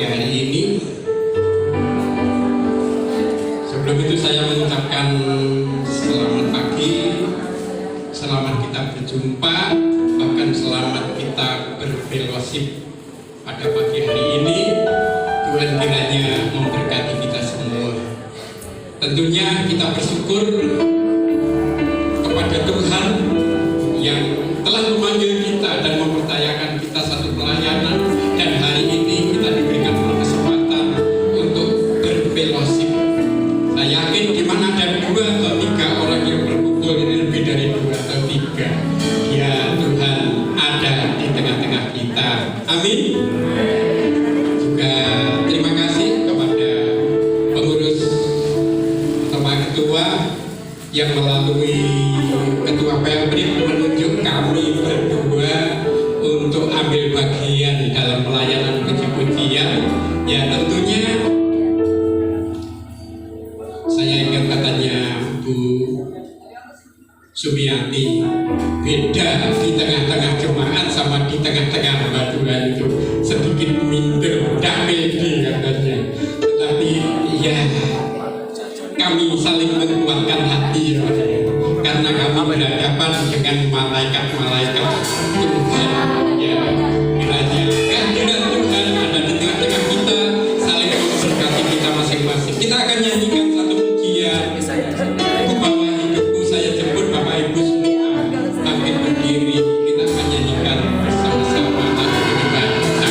hari ini. Sebelum itu saya mengucapkan selamat pagi, selamat kita berjumpa, bahkan selamat kita berfellowship pada pagi hari ini. Tuhan kiranya memberkati kita semua. Tentunya kita bersyukur kepada Tuhan yang telah memanggil kita dan mempercayakan kita satu pelayanan, dan hari ini kita diberikan kesempatan untuk berfellowship. Saya yakin di mana ada 2 atau 3 orang yang berkumpul, ini lebih dari 2 atau 3. Ya Tuhan ada di tengah-tengah kita. Amin. Juga terima kasih kepada pengurus atau Pak Ketua yang melalui Ketua Pemprib menunjuk kami berdua untuk ambil bagian dalam pelayanan puji-pujian. Ya tentunya saya ingat katanya Bu Sumiati, beda di tengah-tengah jemaat sama di tengah-tengah hamba Tuhan itu sedikit minder, tidak pede katanya. Tetapi ya kami saling menguatkan hati ya, karena kami berhadapan dengan malaikat-malaikat Tuhan. Ya, kiranya kehadiran Tuhan ada di tengah-tengah kita, saling memberkati kita masing-masing. Kita akan nyanyikan satu pujian. Ku bawa hidupku, saya jemput Bapak Ibu semua. Bangkit berdiri, kita akan nyanyikan bersama-sama lagu penyembahan kita.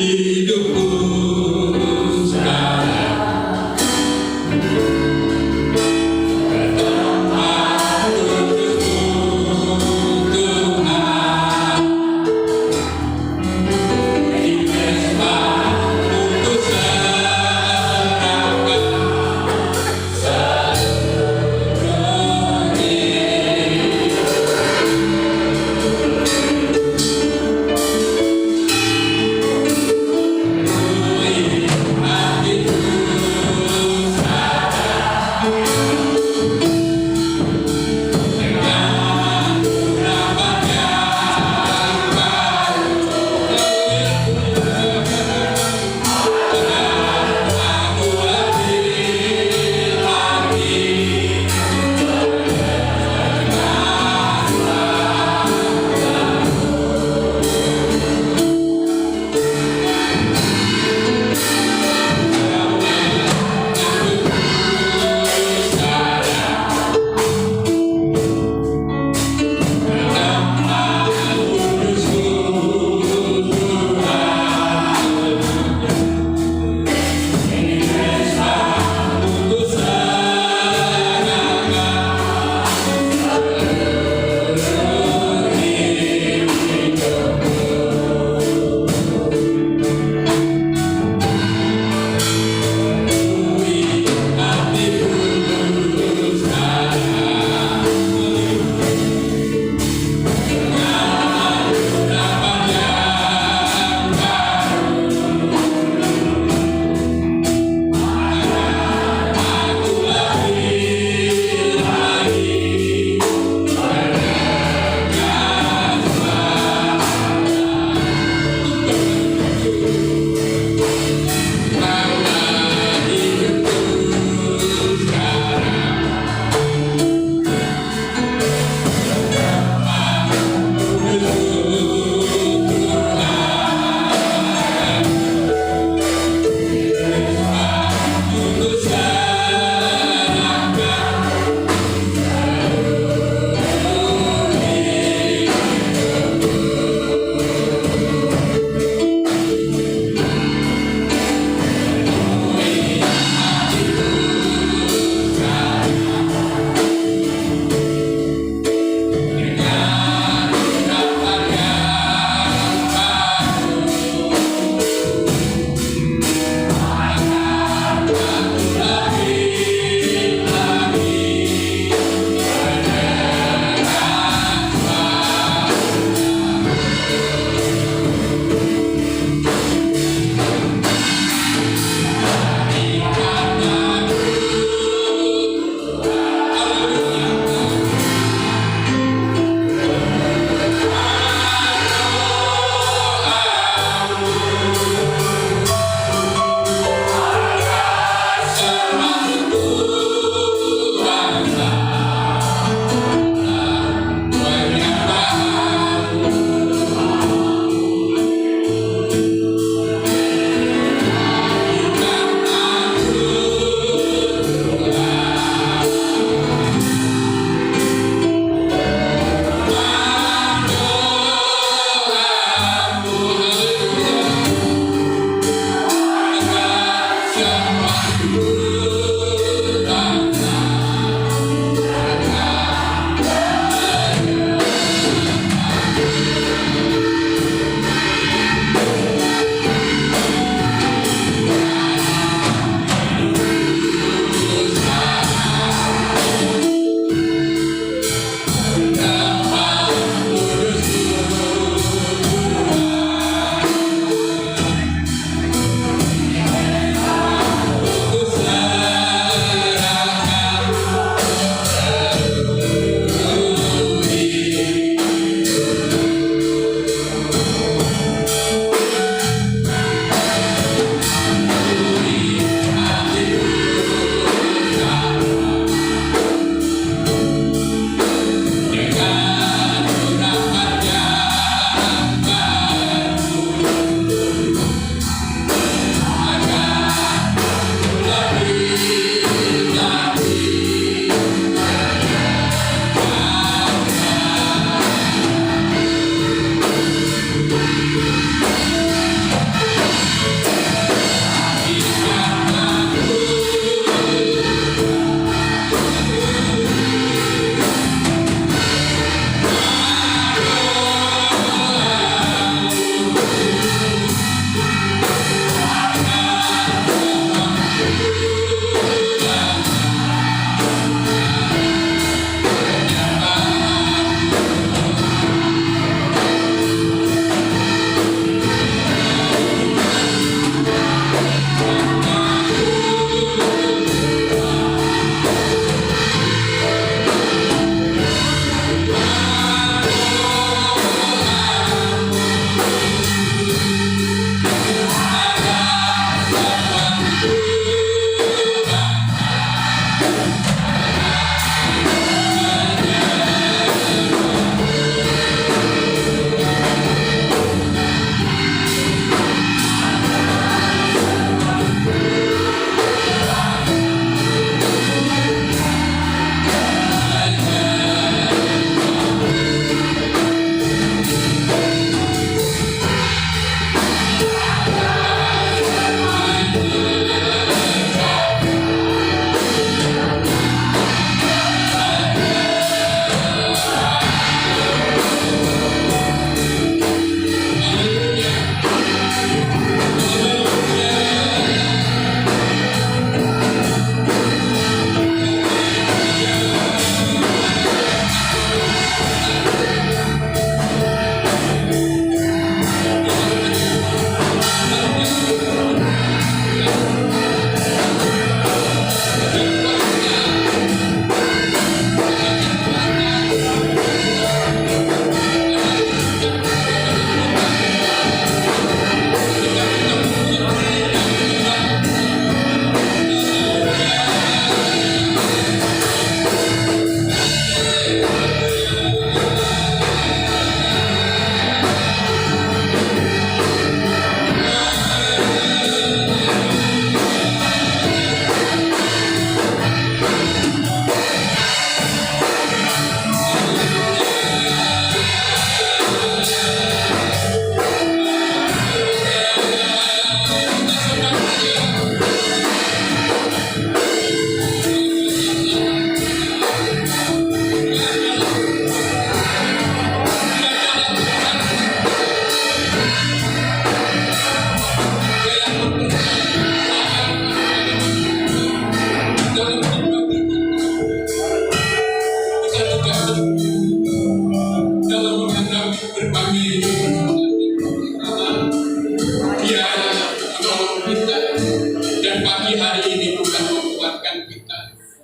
Hidupku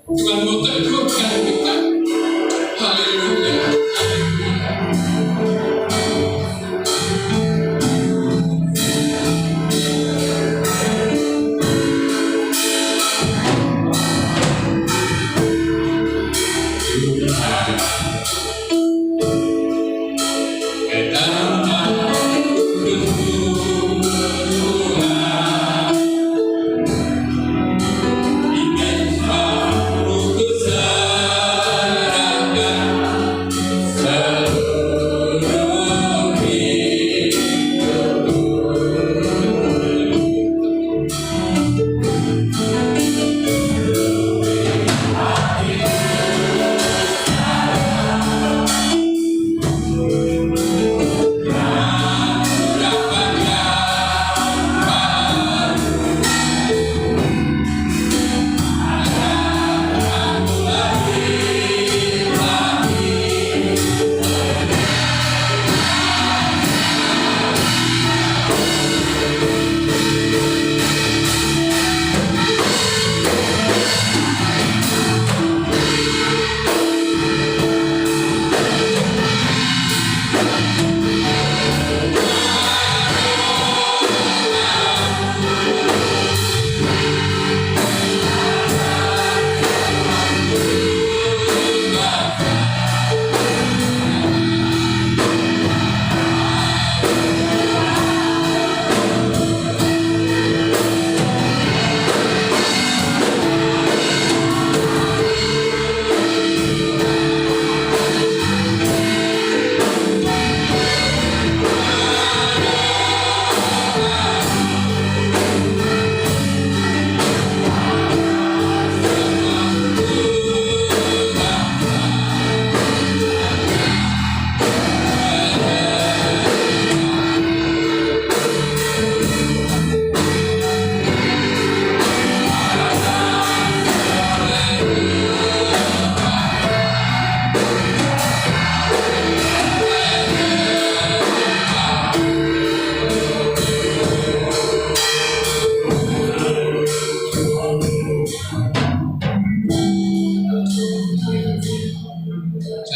Tuhan mau teguhkan kita. Haleluya.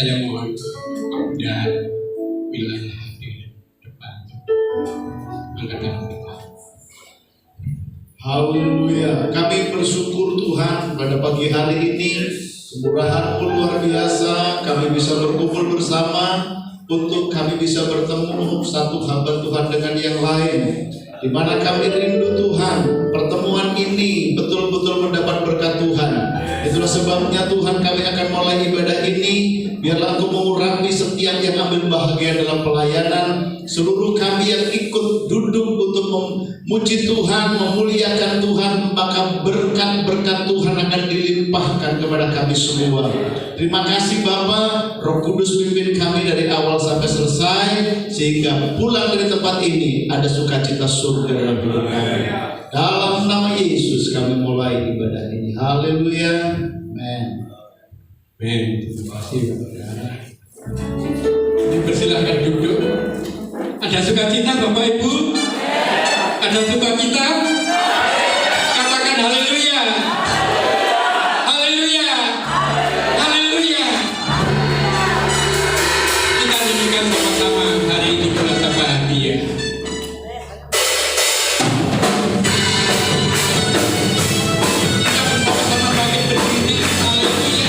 Saya mohon kemudahan wilayah di depan angkatan kita. Haleluya. Kami bersyukur Tuhan pada pagi hari ini, kemurahan-Mu luar biasa. Kami bisa berkumpul bersama untuk kami bisa bertemu satu hamba Tuhan dengan yang lain, di mana kami rindu Tuhan. Pertemuan ini betul-betul mendapat berkat Tuhan. Itulah sebabnya Tuhan, kami akan mulai ibadah ini. Biarlah Engkau mengurapi setiap yang ambil bahagia dalam pelayanan, seluruh kami yang ikut duduk untuk memuji Tuhan, memuliakan Tuhan, maka berkat-berkat Tuhan akan dilimpahkan kepada kami semua. Terima kasih Bapa, Roh Kudus pimpin kami dari awal sampai selesai, sehingga pulang dari tempat ini ada sukacita surga dalam hidup kami. Dalam nama Yesus kami mulai ibadah ini. Haleluya. Amen. Amin. Terima kasih Bapak. Dipersilahkan duduk. Ada sukacita Bapak Ibu? Ada sukacita? Katakan haleluya. Haleluya. Haleluya. Kita nyanyikan sama-sama hari ini bersama bahagia. Haleluya.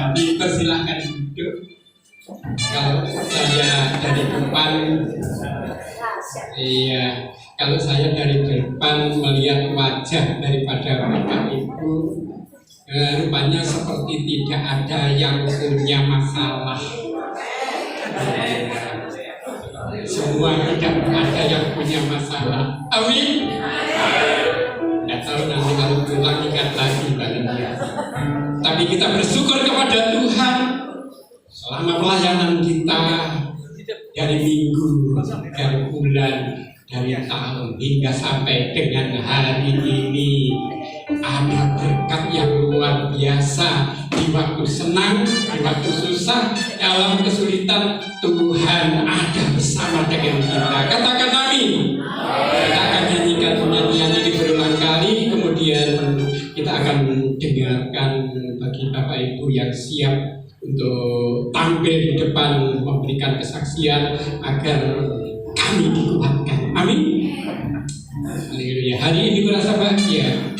Dipersilahkan duduk. Kalau saya dari depan, iya, kalau saya dari depan melihat wajah daripada Bapak Ibu, rupanya seperti tidak ada yang punya masalah. Semua tidak ada yang punya masalah. Amin. Tidak tahu nanti kalau pulang ingat lagi barangnya. Tapi kita bersyukur kepada Tuhan selama pelayanan kita dari minggu, dari bulan, dari tahun hingga sampai dengan hari ini ada berkat yang luar biasa. Di waktu senang, di waktu susah, dalam kesulitan, Tuhan ada bersama dengan kita. Katakan amin. Kita akan nyanyikan nyanyian ini berulang kali, kemudian kita akan dengarkan bagi Bapak Ibu yang siap untuk tampil di depan memberikan kesaksian agar kami dikuatkan. Amin. Haleluya. Hari ini merasa bahagia.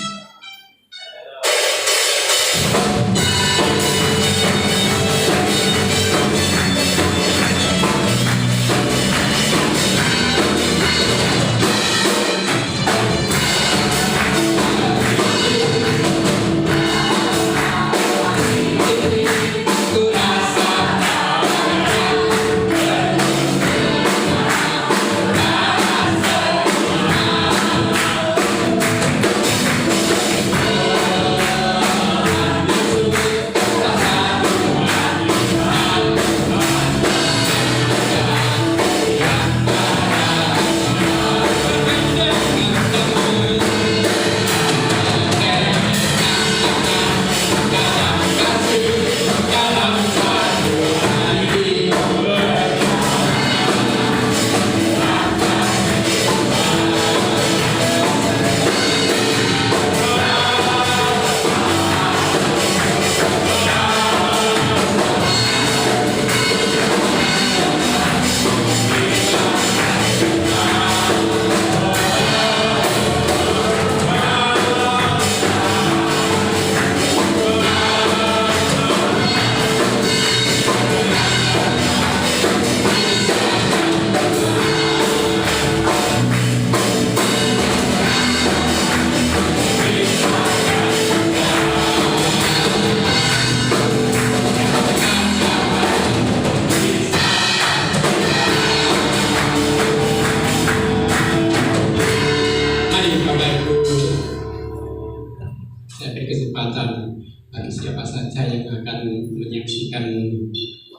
Bagi siapa saja yang akan menyaksikan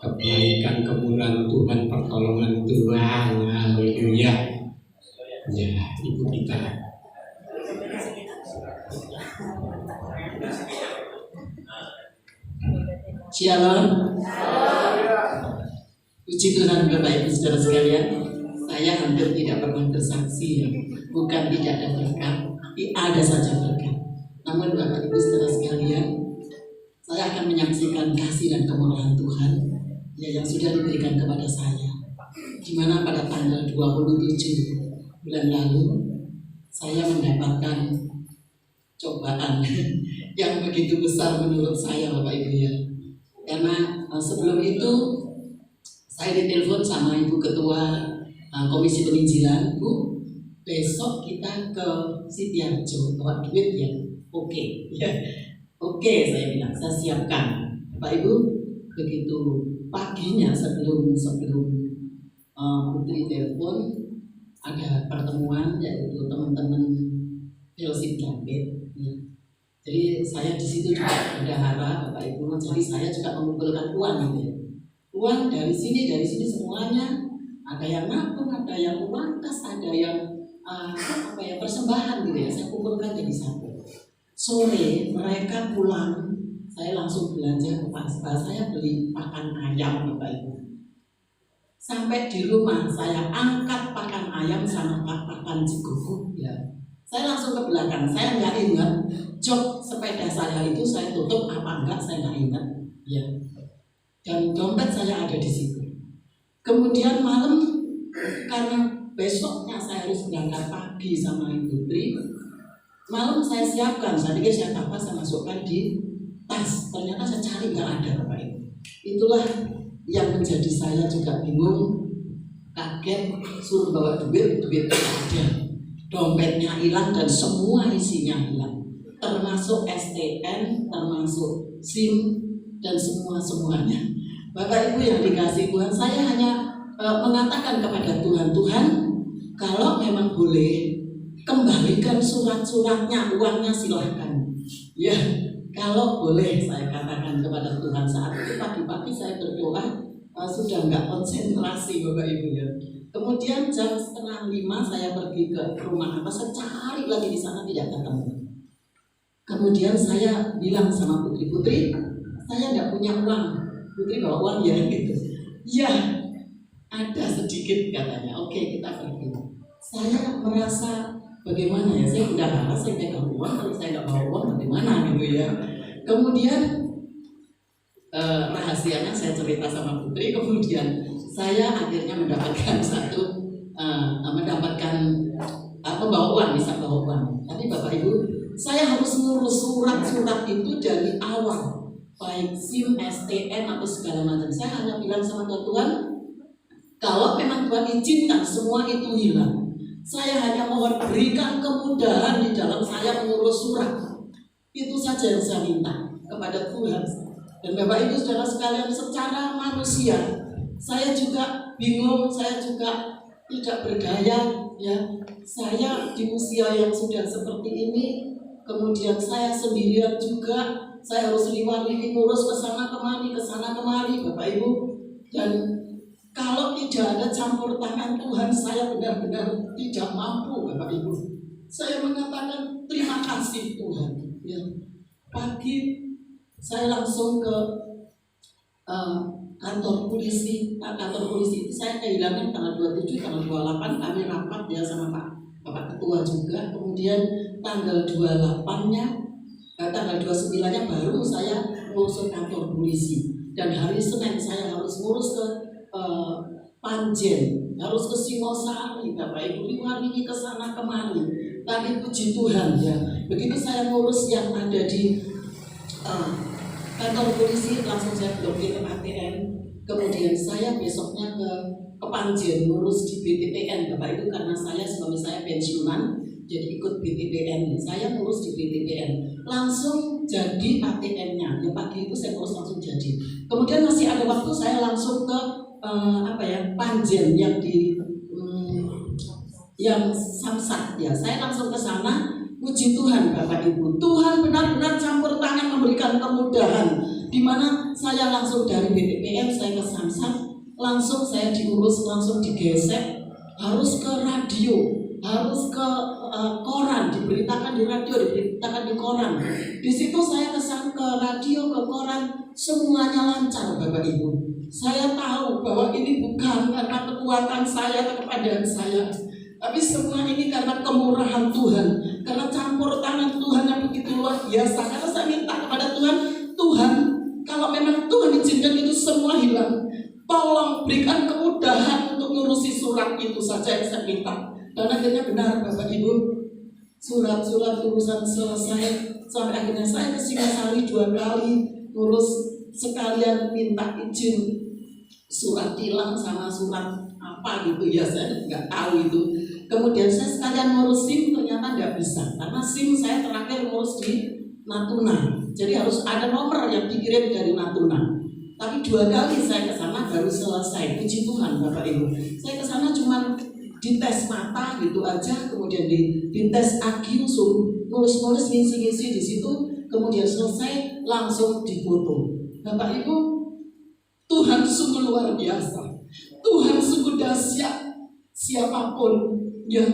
kebaikan, kemurahan Tuhan, pertolongan Tuhan. Haleluya. Ya, Ibu kita. Shalom. Puji Tuhan Bapak Ibu Saudara sekalian. Saya hampir tidak pernah bersaksi ya. Bukan tidak ada berkat, tapi ada saja berkat. Namun Bapak Ibu Saudara sekalian, saya akan menyaksikan kasih dan kemurahan Tuhan ya, yang sudah diberikan kepada saya. Di mana pada tanggal 27 bulan lalu saya mendapatkan cobaan yang begitu besar menurut saya Bapak Ibu ya. Karena sebelum itu saya ditelepon sama Ibu Ketua Komisi Penginjilan, Bu, besok kita ke Sitiarjo bawa duit ya. Oke, ya. Oke, saya bilang, saya siapkan. Bapak Ibu, begitu paginya sebelum Putri telepon, ada pertemuan yaitu teman-teman fellowship David. Ya. Jadi saya di situ juga bendahara, Bapak Ibu. Jadi saya juga mengumpulkan uang gitu ya. Uang dari sini semuanya. Ada yang nabung, ada yang uang kas, ada yang persembahan gitu ya. Saya kumpulkan jadi satu. Sore mereka pulang, saya langsung belanja ke pasar. Saya beli pakan ayam Bapak Ibu. Sampai di rumah saya angkat pakan ayam sama pakan cigugur ya. Saya langsung ke belakang. Saya nggak ingat jok sepeda saya itu saya tutup apa enggak, saya nggak ingat ya. Dan dompet saya ada di situ. Kemudian malam karena besoknya saya harus berangkat pagi sama Ibu Tri. Malam saya siapkan, saya pikir saya apa saya masukkan di tas, ternyata saya cari nggak ada Bapak Ibu. Itulah yang menjadi saya juga bingung, kaget, suruh bawa duit nggak ada, dompetnya hilang dan semua isinya hilang, termasuk STN, termasuk SIM dan semuanya. Bapak Ibu yang dikasih Tuhan, saya hanya mengatakan kepada Tuhan, Tuhan, kalau memang boleh kembalikan surat-suratnya, uangnya silahkan. Ya, kalau boleh saya katakan kepada Tuhan. Saat itu pagi-pagi saya berdoa, sudah nggak konsentrasi Bapak Ibu ya. Kemudian jam 4:30 saya pergi ke rumah apa, saya cari lagi di sana tidak ketemu. Kemudian saya bilang sama Putri, saya nggak punya uang. Putri bawa uang ya gitu. Ya, ada sedikit katanya. Oke, kita pergi. Saya merasa bagaimana ya, saya bendahara, saya pegang uang, kalau saya nggak bawa uang bagaimana gitu ya. Kemudian rahasianya saya cerita sama Putri, kemudian saya akhirnya mendapatkan bawa uang, bisa bawa uang. Tapi Bapak Ibu, saya harus ngurus surat-surat itu dari awal, baik SIM, STN atau segala macam. Saya hanya bilang sama Tuhan, kalau memang Tuhan izinkan semua itu hilang, saya hanya mohon berikan kemudahan di dalam saya mengurus surat. Itu saja yang saya minta kepada Tuhan. Dan Bapak Ibu saudara sekalian, secara manusia saya juga bingung, saya juga tidak berdaya ya. Saya di usia yang sudah seperti ini, kemudian saya sendirian juga, saya harus liwati ngurus kesana kemari Bapak Ibu. Dan kalau tidak ada campur tangan Tuhan, saya benar-benar tidak mampu Bapak Ibu. Saya mengatakan terima kasih Tuhan ya. Pagi saya langsung ke kantor polisi. Kantor polisi itu saya kehilangan tanggal 27, tanggal 28 kami rapat ya sama Bapak Ketua juga. Kemudian tanggal 28-nya, tanggal 29-nya baru saya ngurus kantor polisi. Dan hari Senin saya harus ngurus ke Panjen, harus ke Singosari Bapak Ibu, liwari ke sana kemari. Tapi puji Tuhan ya, begitu saya ngurus yang ada di kantor polisi, langsung saya blokir ATM. Kemudian saya besoknya ke Panjen ngurus di BTPN Bapak Ibu, karena suami saya pensiunan, jadi ikut BTPN. Saya ngurus di BTPN, langsung jadi ATM-nya. Ya pagi itu saya ngurus langsung jadi. Kemudian masih ada waktu, saya langsung ke Panjen yang di yang Samsat ya. Saya langsung ke sana. Puji Tuhan Bapak Ibu, Tuhan benar-benar campur tangan memberikan kemudahan, di mana saya langsung dari BTPN saya ke Samsat, langsung saya diurus, langsung digesek, harus ke radio, harus ke koran, diberitakan di radio, diberitakan di koran. Di situ saya kesan ke radio, ke koran, semuanya lancar Bapak Ibu. Saya tahu bahwa ini bukan karena kekuatan saya atau keadaan saya, tapi semua ini karena kemurahan Tuhan, karena campur tangan Tuhan yang begitu luar biasa. Karena saya minta kepada Tuhan, Tuhan, kalau memang Tuhan izinkan itu semua hilang, tolong berikan kemudahan untuk ngurusi surat itu saja yang saya minta. Dan akhirnya benar Bapak Ibu, surat-surat urusan selesai. Sampai akhirnya saya ke Singosari 2 kali ngurus, sekalian minta izin surat tilang sama surat apa gitu ya, saya nggak tahu itu. Kemudian saya sekalian ngurus SIM, ternyata nggak bisa, karena SIM saya terakhir ngurus di Natuna, jadi harus ada nomor yang dikirim dari Natuna. Tapi 2 kali saya ke sana baru selesai. Puji Tuhan Bapak Ibu, saya ke sana cuma dites mata gitu aja, kemudian dites IQ, suruh nulis-nulis, ngisi-ngisi di situ, kemudian selesai langsung difoto. Bapak Ibu, Tuhan sungguh luar biasa, Tuhan sungguh dahsyat. Siapapun yang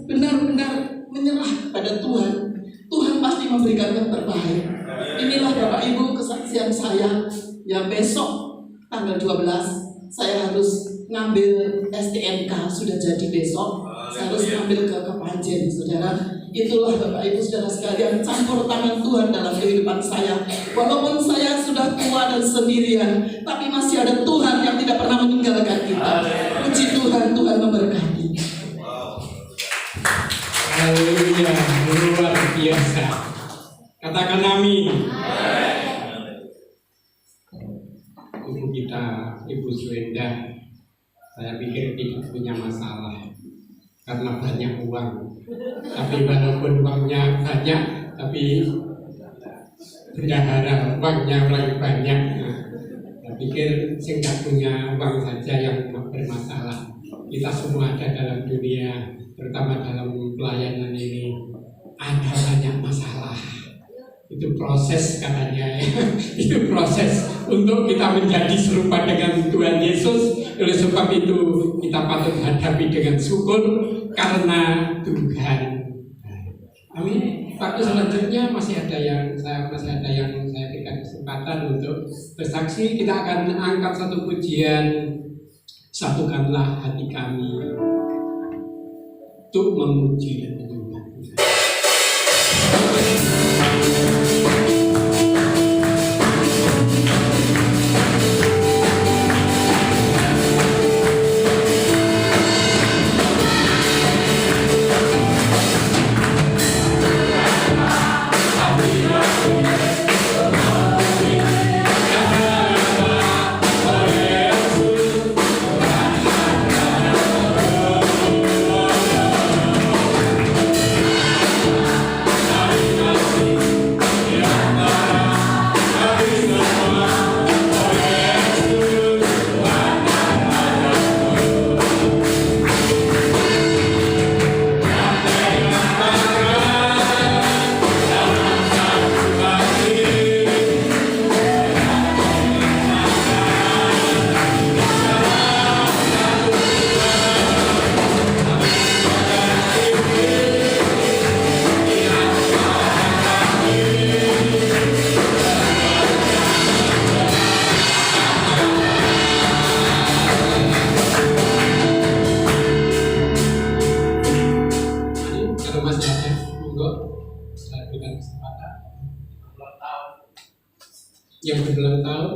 benar-benar menyerah kepada Tuhan, Tuhan pasti memberikan yang terbaik. Inilah Bapak Ibu kesaksian saya. Ya besok tanggal 12 saya harus ngambil STNK, sudah jadi besok saya harus ngambil ke Panjen saudara. Itulah Bapak Ibu saudara sekalian, campur tangan Tuhan dalam kehidupan saya. Walaupun saya sudah tua dan sendirian, tapi masih ada Tuhan yang tidak pernah meninggalkan kita. Puji Tuhan, Tuhan memberkati. Haleluya, luar biasa. Katakan amin. Ibu kita, Ibu Suenda, saya pikir tidak punya masalah karena banyak uang. Tapi walaupun uangnya banyak, tapi bendahara uangnya orang banyak. Saya pikir saya tidak punya uang saja yang bermasalah. Kita semua ada dalam dunia, terutama dalam pelayanan ini, ada banyak masalah. Itu proses katanya ya. Itu proses untuk kita menjadi serupa dengan Tuhan Yesus. Oleh sebab itu kita patut hadapi dengan syukur karena Tuhan. Amin. Waktu selanjutnya masih ada yang saya berikan kesempatan untuk bersaksi. Kita akan angkat satu pujian, satukanlah hati kami untuk memuji dan menyembah Tuhan. Yang berulang tahun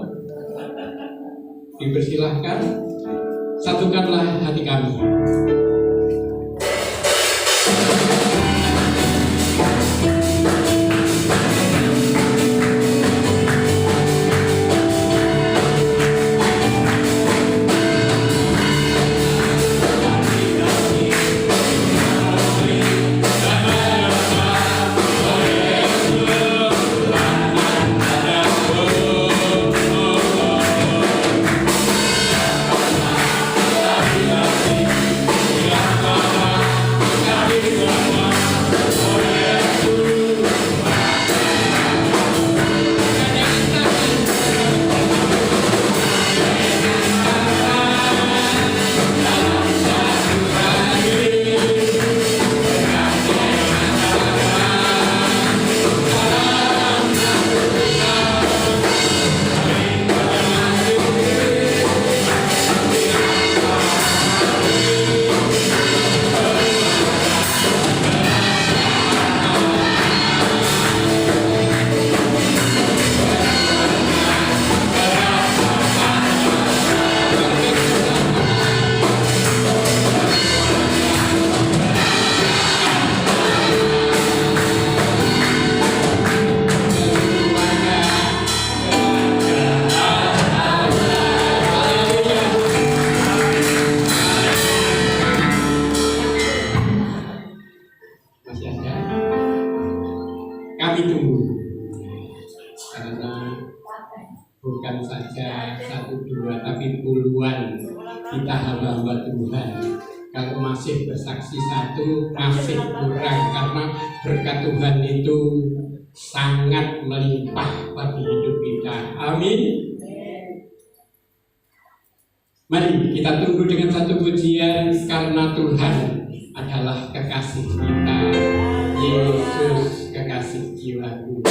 dipersilahkan, satukanlah hati kami. Kami tunggu, karena bukan saja 1, 2, tapi puluhan kita hamba-hamba Tuhan. Kalau masih bersaksi 1 masih kurang, karena berkat Tuhan itu sangat melimpah bagi hidup kita. Amin. Mari kita tunggu dengan satu pujian, karena Tuhan adalah kekasih kita. Yesus kekasih jiwaku.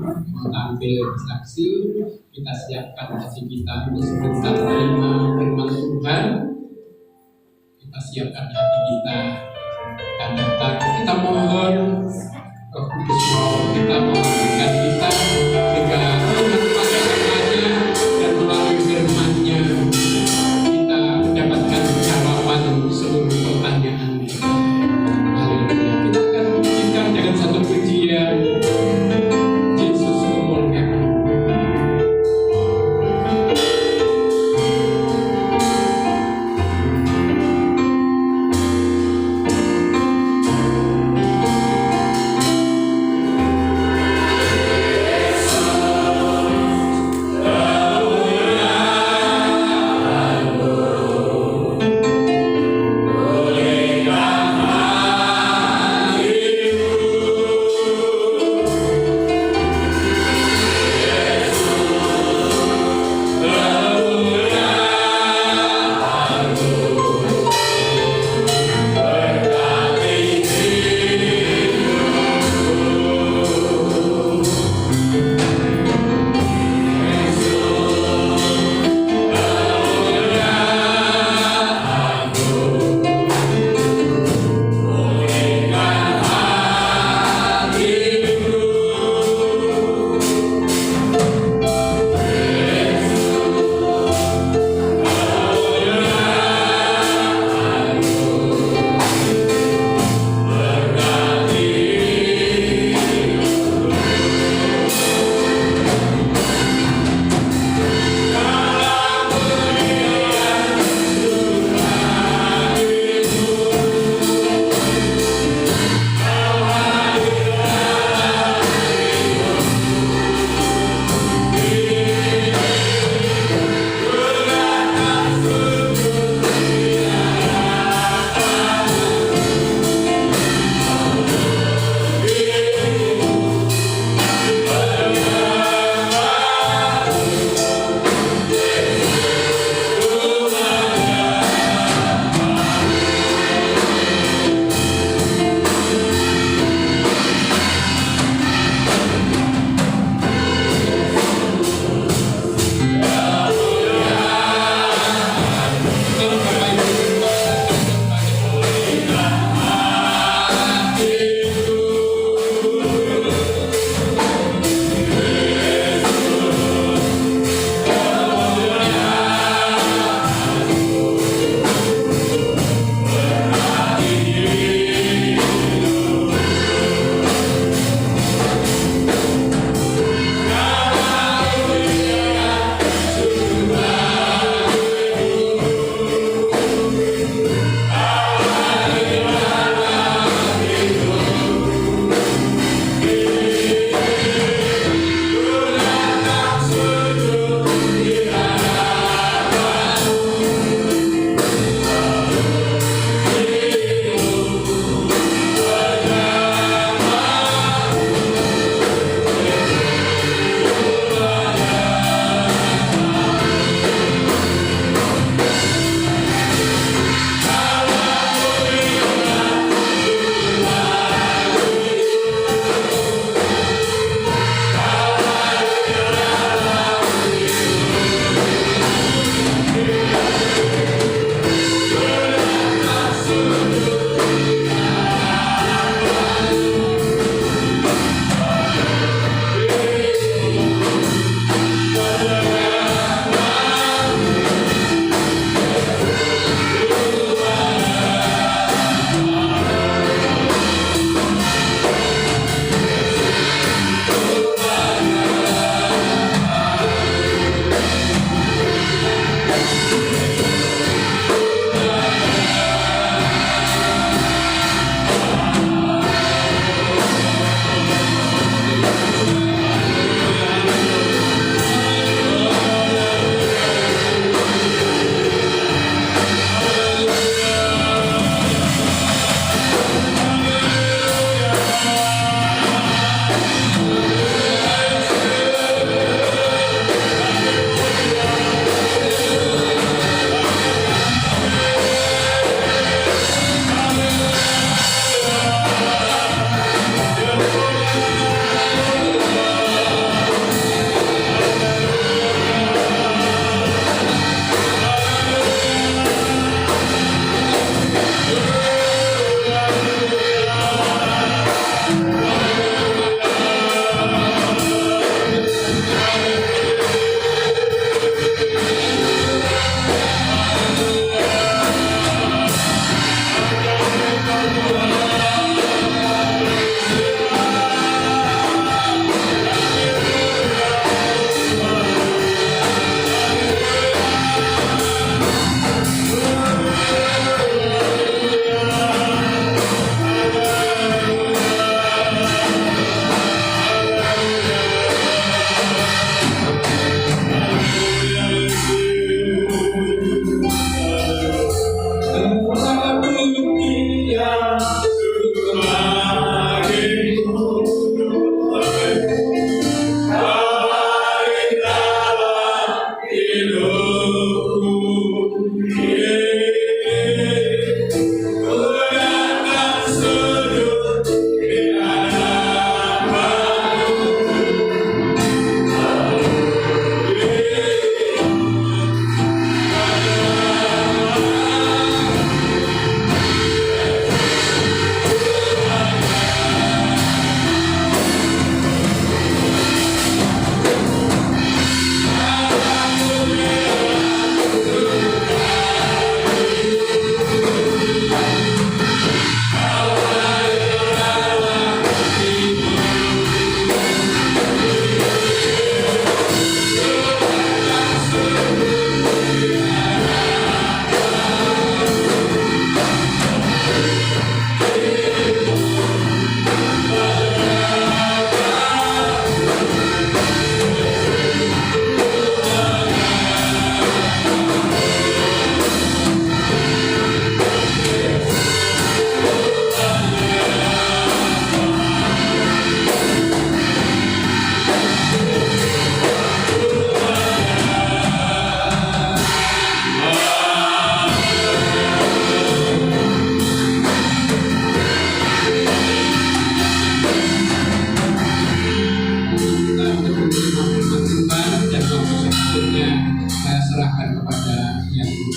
mau tampil bersaksi, kita siapkan hati kita untuk sebentar menerima firman Tuhan. Kita siapkan hati kita, dan datang kita mohon Roh Kudus kita mengambilkan kita sehingga Tuhan pakai tangannya dan melalui firman-Nya kita mendapatkan jawaban seluruh pertanyaan kita. Haleluya. Kita akan pujikan dengan satu pujian Yesus memuliakan. Yesus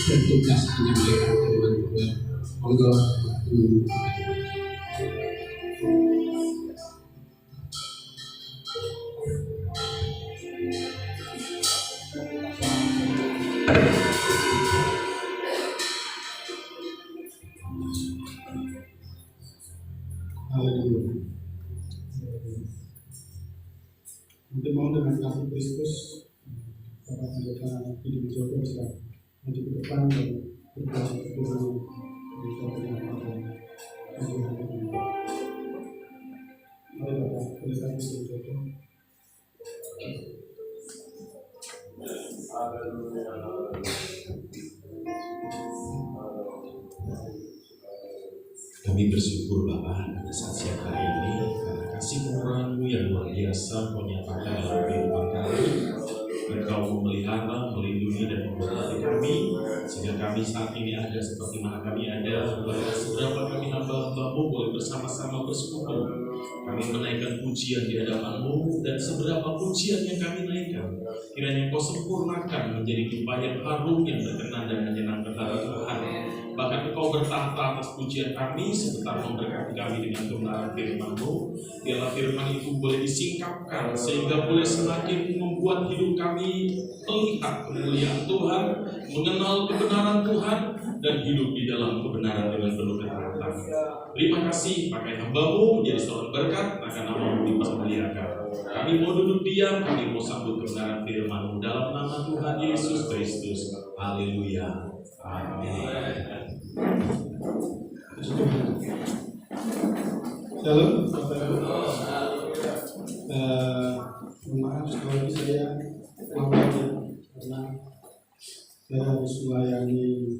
bertugas menyampaikan firman Tuhan. Monggo. Haleluya. Mungkin mau dengan kasih Kristus, Bapak Pendeta Budi Wijogo bisa maju ke depan dan berkata dulu di dalam Mari Bapak Pendeta Budi Wijogo. Kami bersyukur Bapa pada saat siang hari ini karena kasih murah-Mu yang luar biasa Kau nyatakan dalam kehidupan kami. Engkau memelihara, melindungi dan memberkati kami sehingga kami saat ini ada seperti mana kami ada. Seberapa kami hamba-hamba-Mu boleh bersama-sama bersekutu. Kami menaikkan pujian di hadapan-Mu dan seberapa pujian yang kami naikkan kiranya Kau sempurnakan menjadi tumpah yang harum yang berkenan dan menyenangkan hati Tuhan. Bahkan Engkau bertahta atas pujian kami sebentar memberkati kami dengan kebenaran firman-Mu. Biarlah firman itu boleh disingkapkan sehingga boleh semakin membuat hidup kami melihat kemuliaan Tuhan, mengenal kebenaran Tuhan, dan hidup di dalam kebenaran dengan penuh ketaatan. Terima kasih, pakai hamba-Mu menjadi seorang berkat, maka nama-Mu dipermuliakan. Kami mau duduk diam, kami mau sambut kebenaran firman-Mu dalam nama Tuhan Yesus Kristus. Haleluya. Amin. Shalom, Bapak Ibu. Mohon maaf sekali lagi saya lambat ya, karena saya harus melayani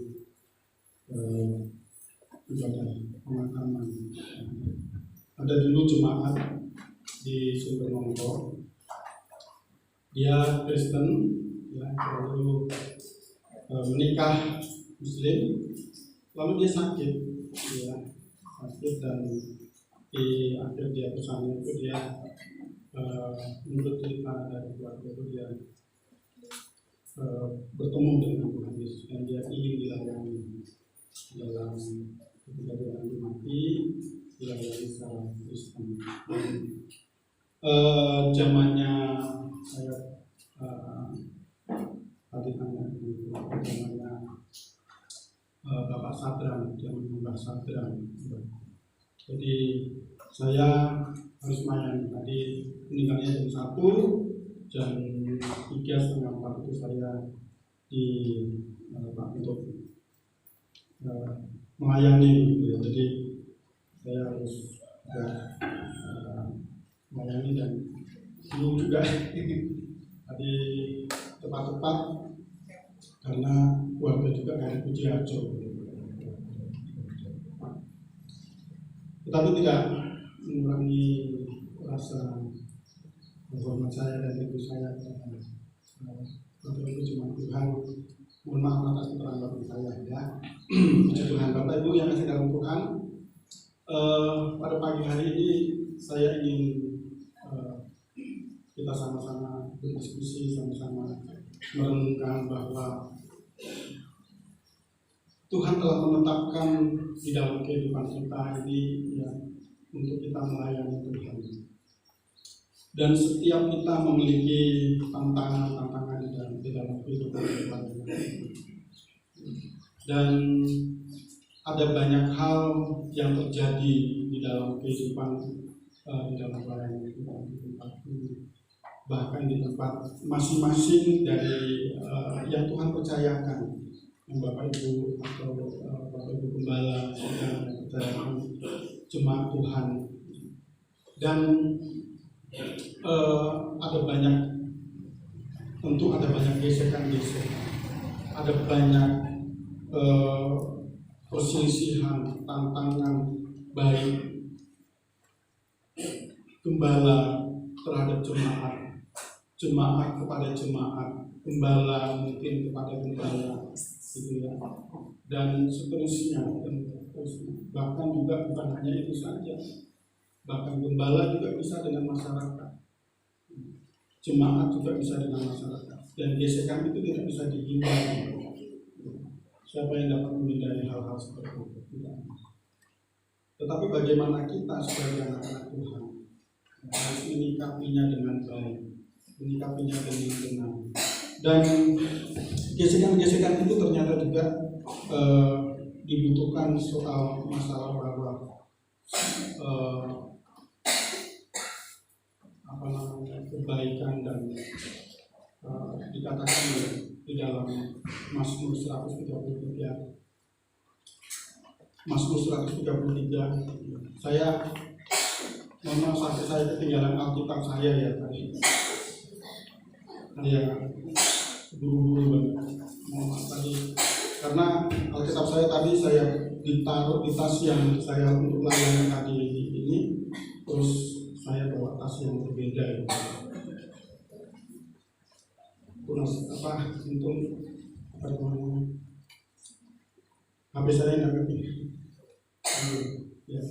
ibadah pemakaman. Ada dulu jemaat di Sumbermongko, dia Kristen, ya, lalu menikah Muslim, lalu dia sakit, ya, sakit dan di akhir dia pesannya itu dia menurut cerita dari keluarga itu dia bertemu dengan Tuhan Yesus dan dia ingin dilayani dalam ketika dia nanti mati dilayani secara Kristen. Zamannya saya tadi tanya zamannya Bapak Sadran, zaman Mbak Sadran. Jadi saya harus melayani. Tadi meninggalnya jam 1, jam 3:30 itu saya di untuk melayani. Jadi saya harus melayani dan bingung juga tadi tepat-tepat karena keluarga juga dari Pujiharjo. Tetapi tidak mengurangi rasa hormat saya dan ibu saya kepada Bapak Ibu Tuhan. Mohon maaf atas keterangan saya ya. Tuhan Bapak Ibu yang kasih dalam Tuhan. Pada pagi hari ini saya ingin kita sama-sama berdiskusi, sama-sama merenungkan bahwa Tuhan telah menetapkan di dalam kehidupan kita ini ya, untuk kita melayani Tuhan. Dan setiap kita memiliki tantangan-tantangan di dalam kehidupan kita. Dan ada banyak hal yang terjadi di dalam kehidupan di dalam pelayanan kita di tempat ini. Bahkan di tempat masing-masing dari yang Tuhan percayakan, yang Bapak Ibu atau Bapak Ibu Gembala yang percayakan jemaat Tuhan. Dan ada banyak, tentu ada banyak gesekan-gesekan, ada banyak perselisihan, tantangan baik gembala terhadap jemaat, jemaat kepada jemaat, gembala mungkin kepada gembala, gitu ya, dan seterusnya. Bahkan juga bukan hanya itu saja, bahkan gembala juga bisa dengan masyarakat, jemaat juga bisa dengan masyarakat, dan gesekan itu tidak bisa dihindari. Siapa yang dapat menghindari hal-hal seperti itu? Tidak. Tetapi bagaimana kita sebagai anak-anak Tuhan harus menyikapinya dengan baik, menyikapinya dengan benar. Dan gesekan-gesekan itu ternyata juga dibutuhkan soal masalah bahwa kebaikan dan dikatakan di dalam Mazmur 133. Mazmur 133. Saya memang sampai saya ketinggalan Alkitab saya ya tadi. Saya buru-buru banget. Mohon maaf tadi karena Alkitab saya tadi saya ditaruh di tas yang saya untuk layanan tadi ini, terus saya bawa tas yang berbeda. Untung HP saya nggak ngerti. Ya.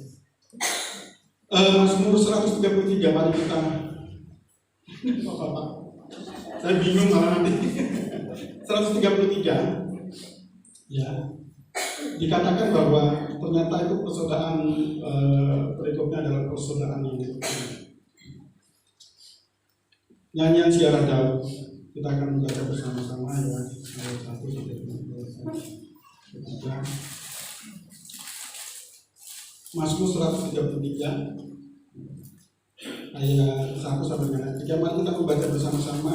Mazmur 133, mari kita. Bapak, saya bingung malah nanti. 133. Ya. Dikatakan bahwa ternyata itu persaudaraan berikutnya adalah persaudaraan yang nyanyian siara Daud. Kita akan membaca bersama-sama ya. Ayat 1 sampai 3. Mazmur 133 ayat 1 sampai dengan 3. Mari kita membaca bersama-sama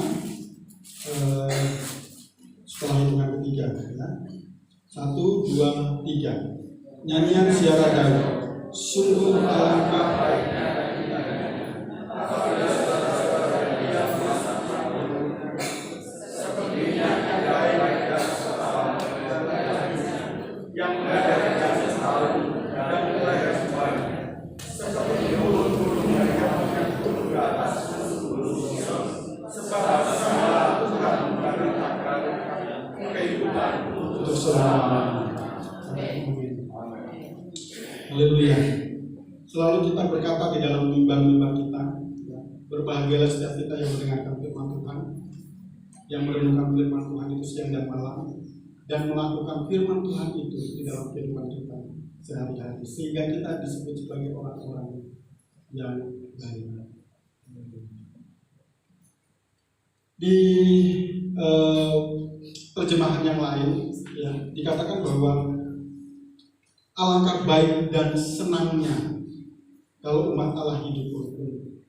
setelah hitungan ketiga ya. 1, 2, 3. Nyanyian siara Daud. Sungguh alangkah baiknya Haleluya. Selalu kita berkata di dalam mimbar-mimbar kita, berbahagialah setiap kita yang mendengarkan firman Tuhan, yang merenungkan firman Tuhan itu siang dan malam, dan melakukan firman Tuhan itu di dalam kehidupan kita sehari-hari, sehingga kita disebut sebagai orang-orang yang baik. Di terjemahan yang lain, ya, dikatakan bahwa alangkah baik dan senangnya kalau umat Allah hidup rukun.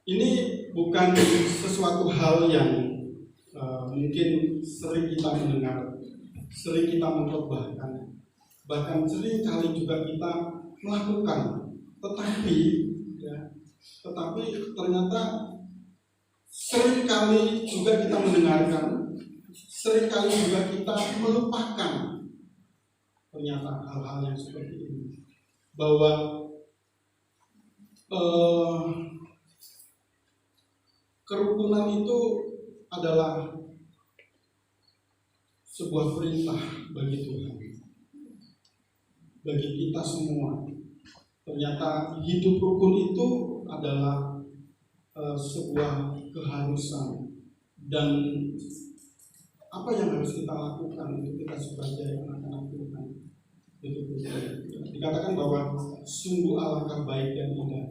Ini bukan sesuatu hal yang mungkin sering kita mendengar, sering kita mengkhotbahkan, bahkan sering kali juga kita melakukan, tetapi ternyata sering kali juga kita mendengarkan, sering kali juga kita melupakan ternyata hal-hal yang seperti ini, bahwa kerukunan itu adalah sebuah perintah bagi Tuhan, bagi kita semua. Ternyata hidup rukun itu adalah sebuah keharusan, dan apa yang harus kita lakukan untuk kita sebagai anak-anak Tuhan. Itu dikatakan bahwa sungguh alangkah baik dan indah.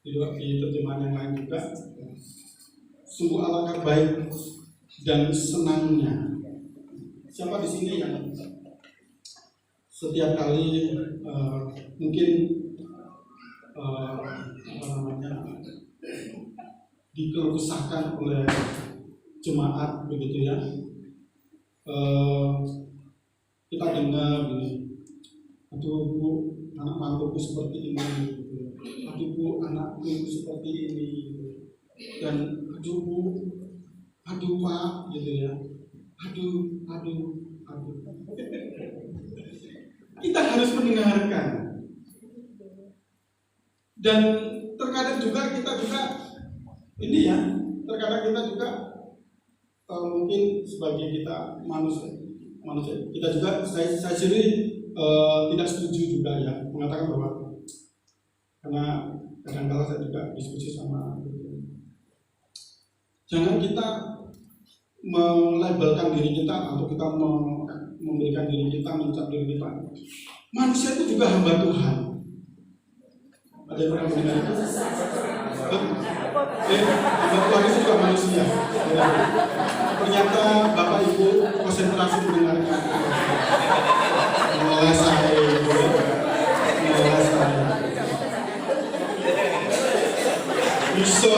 Di terjemahan yang lain juga, sungguh alangkah baik dan senangnya. Siapa di sini yang setiap kali mungkin dikeluh kesahkan oleh jemaat begitu ya, kita dengar gini, aduh Bu, anak mantuku seperti ini, gitu. Aduh Bu, anakku itu seperti ini, gitu. Dan aduh Bu, aduh Pak, gitu ya, aduh. Kita harus mendengarkan, dan terkadang juga kita ini ya, terkadang kita juga mungkin sebagai kita manusia kita juga saya sendiri tidak setuju juga ya, mengatakan bahwa karena kadang-kadang saya juga diskusi sama jangan kita melabelkan diri kita atau kita memberikan diri kita, mencap diri kita. Manusia itu juga hamba Tuhan. Ada yang pernah mendengar itu? Hamba Tuhan itu juga manusia. Ternyata Bapak Ibu konsentrasi mendengarkan. Mengolah saya. Bisa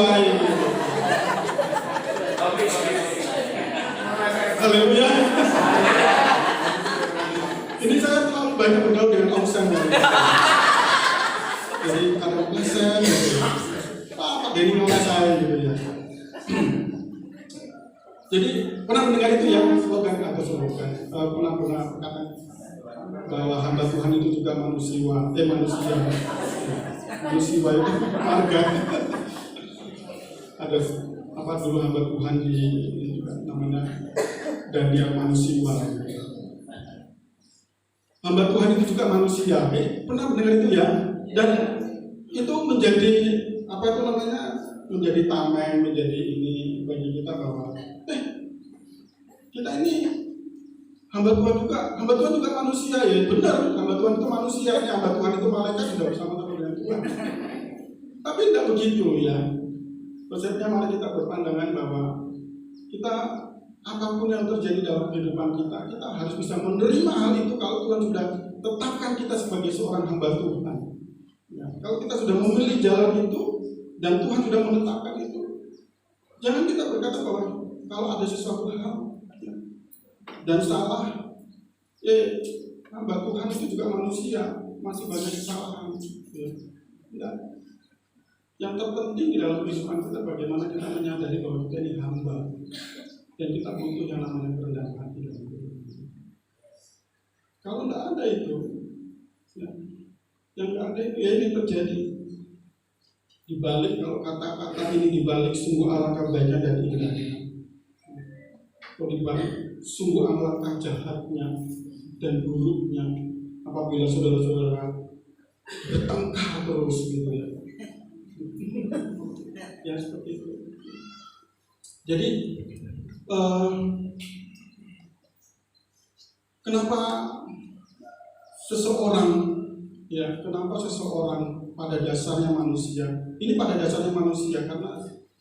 haleluya. Ini saya terlalu banyak bergaul dengan Omsen. Jadi karena Omsen, Pak Denny mengolah saya gitu ya. Jadi pernah mendengar itu ya, slogan atau slogan pernah kata bahwa hamba Tuhan itu juga manusia itu marga. Ada apa dulu hamba Tuhan di juga namanya Daniel manusia. Hamba Tuhan itu juga manusia. Pernah mendengar itu ya? Dan itu menjadi apa itu namanya? Menjadi tameng, menjadi ini bagi kita bahwa kita ini hamba Tuhan juga manusia ya. Benar, hamba Tuhan itu manusia, hamba Tuhan itu malaikat sudah bersama-sama dengan Tuhan. Tapi tidak begitu ya. Konsepnya mari kita berpandangan bahwa kita apapun yang terjadi dalam kehidupan kita harus bisa menerima hal itu kalau Tuhan sudah tetapkan kita sebagai seorang hamba Tuhan. Ya, kalau kita sudah memilih jalan itu dan Tuhan sudah menetapkan itu, jangan kita berkata bahwa kalau ada sesuatu hal dan salah, hamba Tuhan itu juga manusia, masih banyak kesalahan. Ya. Yang terpenting di dalam kehidupan kita bagaimana kita menyadari bahwa kita ini hamba dan kita butuh yang namanya kerendahan hati dalam kehidupan. Kalau tidak ada itu, yang tidak ada itu ya ini terjadi. Dibalik kalau kata-kata ini dibalik sungguh alangkah baiknya dan indahnya. Kalau dibalik sungguh alangkah jahatnya dan buruknya apabila saudara-saudara bertengkar terus gitu ya. Ya seperti itu. Jadi kenapa seseorang pada dasarnya manusia? Ini pada dasarnya manusia karena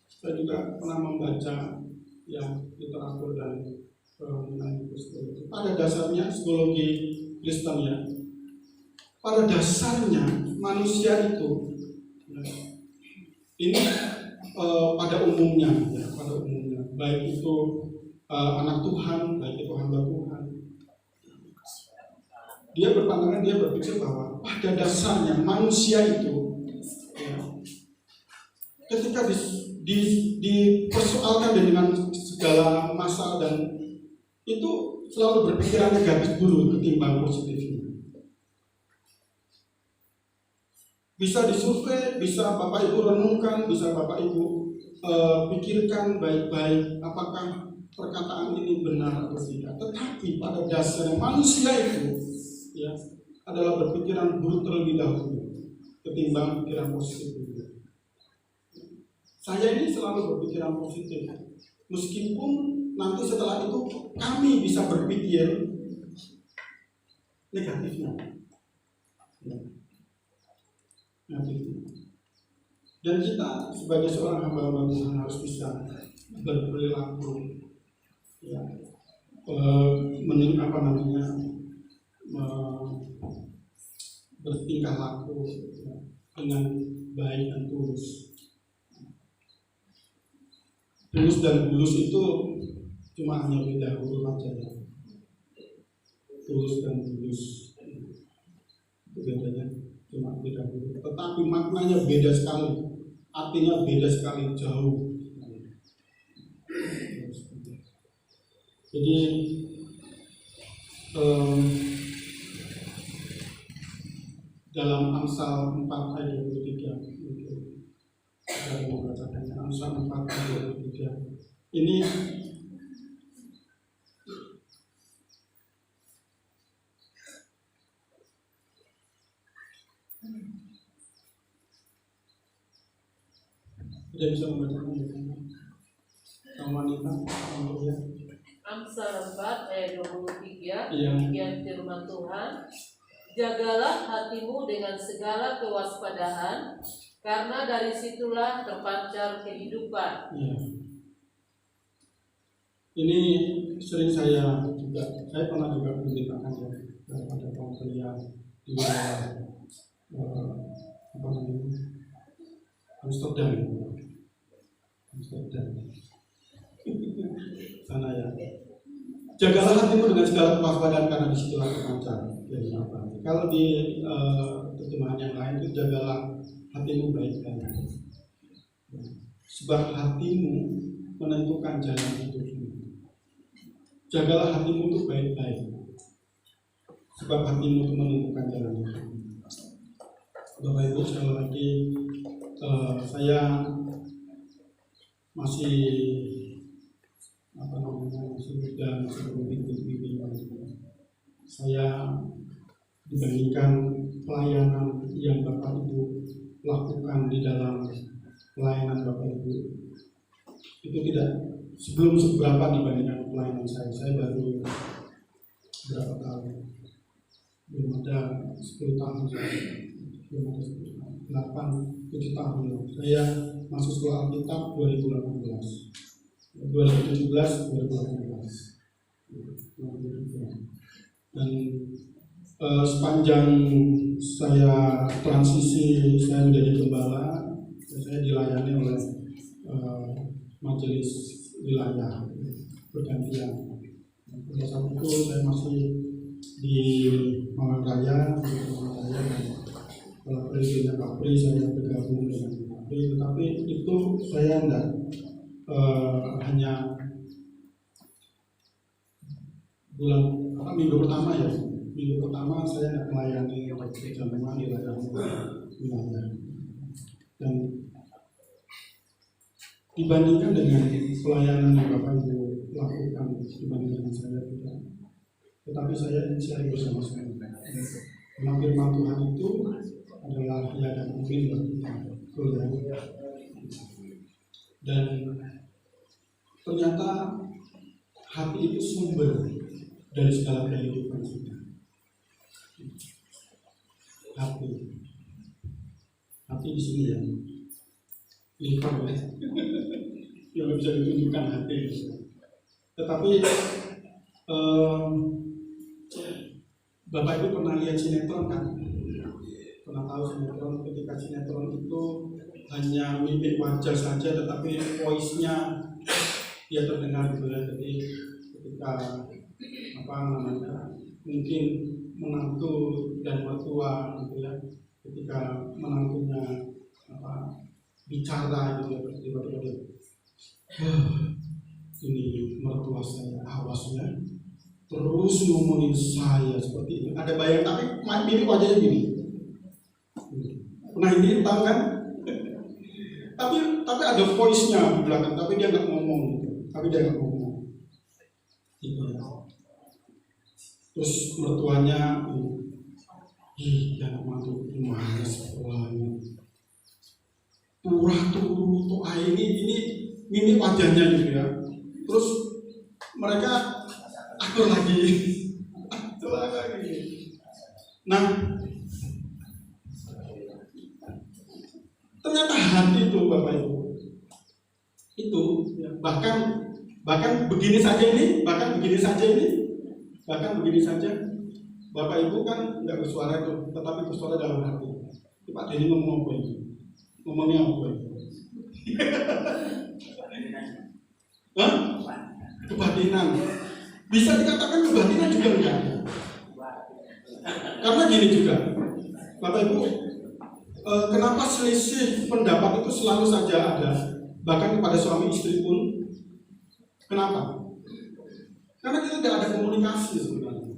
saya juga pernah membaca ya literatur dan mengenai itu. Pada dasarnya psikologi Kristen ya. Pada dasarnya manusia itu ya, ini pada umumnya baik itu anak Tuhan, baik itu hamba Tuhan, dia berpandangan, dia berpikir bahwa pada dasarnya manusia itu ya, ketika dipersoalkan dengan segala masalah dan itu selalu berpikiran negatif dulu ketimbang positifnya. Bisa disurvei, bisa Bapak Ibu renungkan, bisa Bapak Ibu pikirkan baik-baik apakah perkataan ini benar atau tidak. Tetapi pada dasarnya manusia itu ya adalah berpikiran buruk terlebih dahulu ketimbang pikiran positif. Saya ini selalu berpikiran positif, meskipun nanti setelah itu kami bisa berpikir negatifnya. Dan kita sebagai seorang hamba Tuhan harus bisa berperilaku ya, bertingkah laku ya, dengan baik dan tulus. Tulus dan bulus itu cuma hanya beda huruf aja ya. Tulus dan bulus itu bedanya cuma beda huruf, tetapi maknanya beda sekali, artinya beda sekali, jauh. Jadi dalam Amsal 4 ayat 23 saya mau bacakannya. Amsal 4 ayat 23 ini tidak bisa membacakan ya. Kaum wanita, kaum pria. Amsal 4 ayat 23 Iya. demikian firman Tuhan, jagalah hatimu dengan segala kewaspadaan, karena dari situlah terpancar kehidupan. Iya. Ini sering saya pernah juga memberitakan ya kepada kaum pria di wilayah Amsterdam sana ya. Jagalah hatimu dengan segala kewaspadaan, karena disitulah terpancar kehidupan. Kalau di terjemahan yang lain itu jagalah hatimu baik-baik, sebab hatimu menentukan jalan hidupmu. Jagalah hatimu itu baik-baik, sebab hatimu itu menentukan jalan hidupmu. Bapak Ibu, sekali lagi saya masih masih muda, masih bermimpi. Saya dibandingkan pelayanan yang Bapak Ibu lakukan di dalam pelayanan Bapak Ibu itu tidak sebelum seberapa dibandingkan pelayanan saya. Saya baru berapa tahun? Belum ada 10 tahun saya. Belum ada 10 tahun. 8-7 tahun. Saya masuk sekolah Alkitab 2018. 2017-2018. Dan sepanjang saya transisi saya menjadi gembala, saya dilayani oleh majelis wilayah bergantian. Pada saat itu saya masih di Malang Raya, dan periodenya Pak Pri saya bergabung dengan Pak Pri, tetapi itu saya enggak hanya minggu pertama ya. Minggu pertama saya tidak melayani perjamuan di wilayah. Dan dibandingkan dengan pelayanan yang Bapak Ibu lakukan dibandingkan saya tidak. Tetapi saya ingin share bersama-sama. Karena firman Tuhan itu adalah ya dan mungkin bagi kita. Dan ternyata hati itu sumber dari segala kehidupan kita. Hati di sini ya, liver ya, yang bisa ditunjukkan hati. Tetapi Bapak Ibu pernah lihat sinetron kan? Pernah tahu sinetron? Ketika sinetron itu hanya mimik wajah saja, tetapi voice-nya dia terdengar gitu ya. Jadi ketika mungkin menantu dan mertua gitu ya, ketika menantunya bicara gitu ya, tiba-tiba dia ini mertua saya, awas ya, terus ngomongin saya seperti itu. Ada bayang tapi mirip wajahnya gini. Nah ini tahu kan? tapi ada voice-nya di belakang, tapi dia nggak ngomong gitu. Gitu ya. Terus mertuanya, anak mantu gimana sekolahnya? Turah tuh ini mimik wajahnya gitu ya. Terus mereka akur lagi. Nah, ternyata hati itu Bapak Ibu itu ya, bahkan begini saja Bapak Ibu kan nggak bersuara itu, tetapi bersuara dalam hati. Pak Denny ngomong apa itu? Ngomongnya apa itu? Kebatinan. Bisa dikatakan kebatinan juga enggak? Karena gini juga, Bapak Ibu, kenapa selisih pendapat itu selalu saja ada, bahkan kepada suami istri pun? Kenapa? Karena kita tidak ada komunikasi sebenarnya.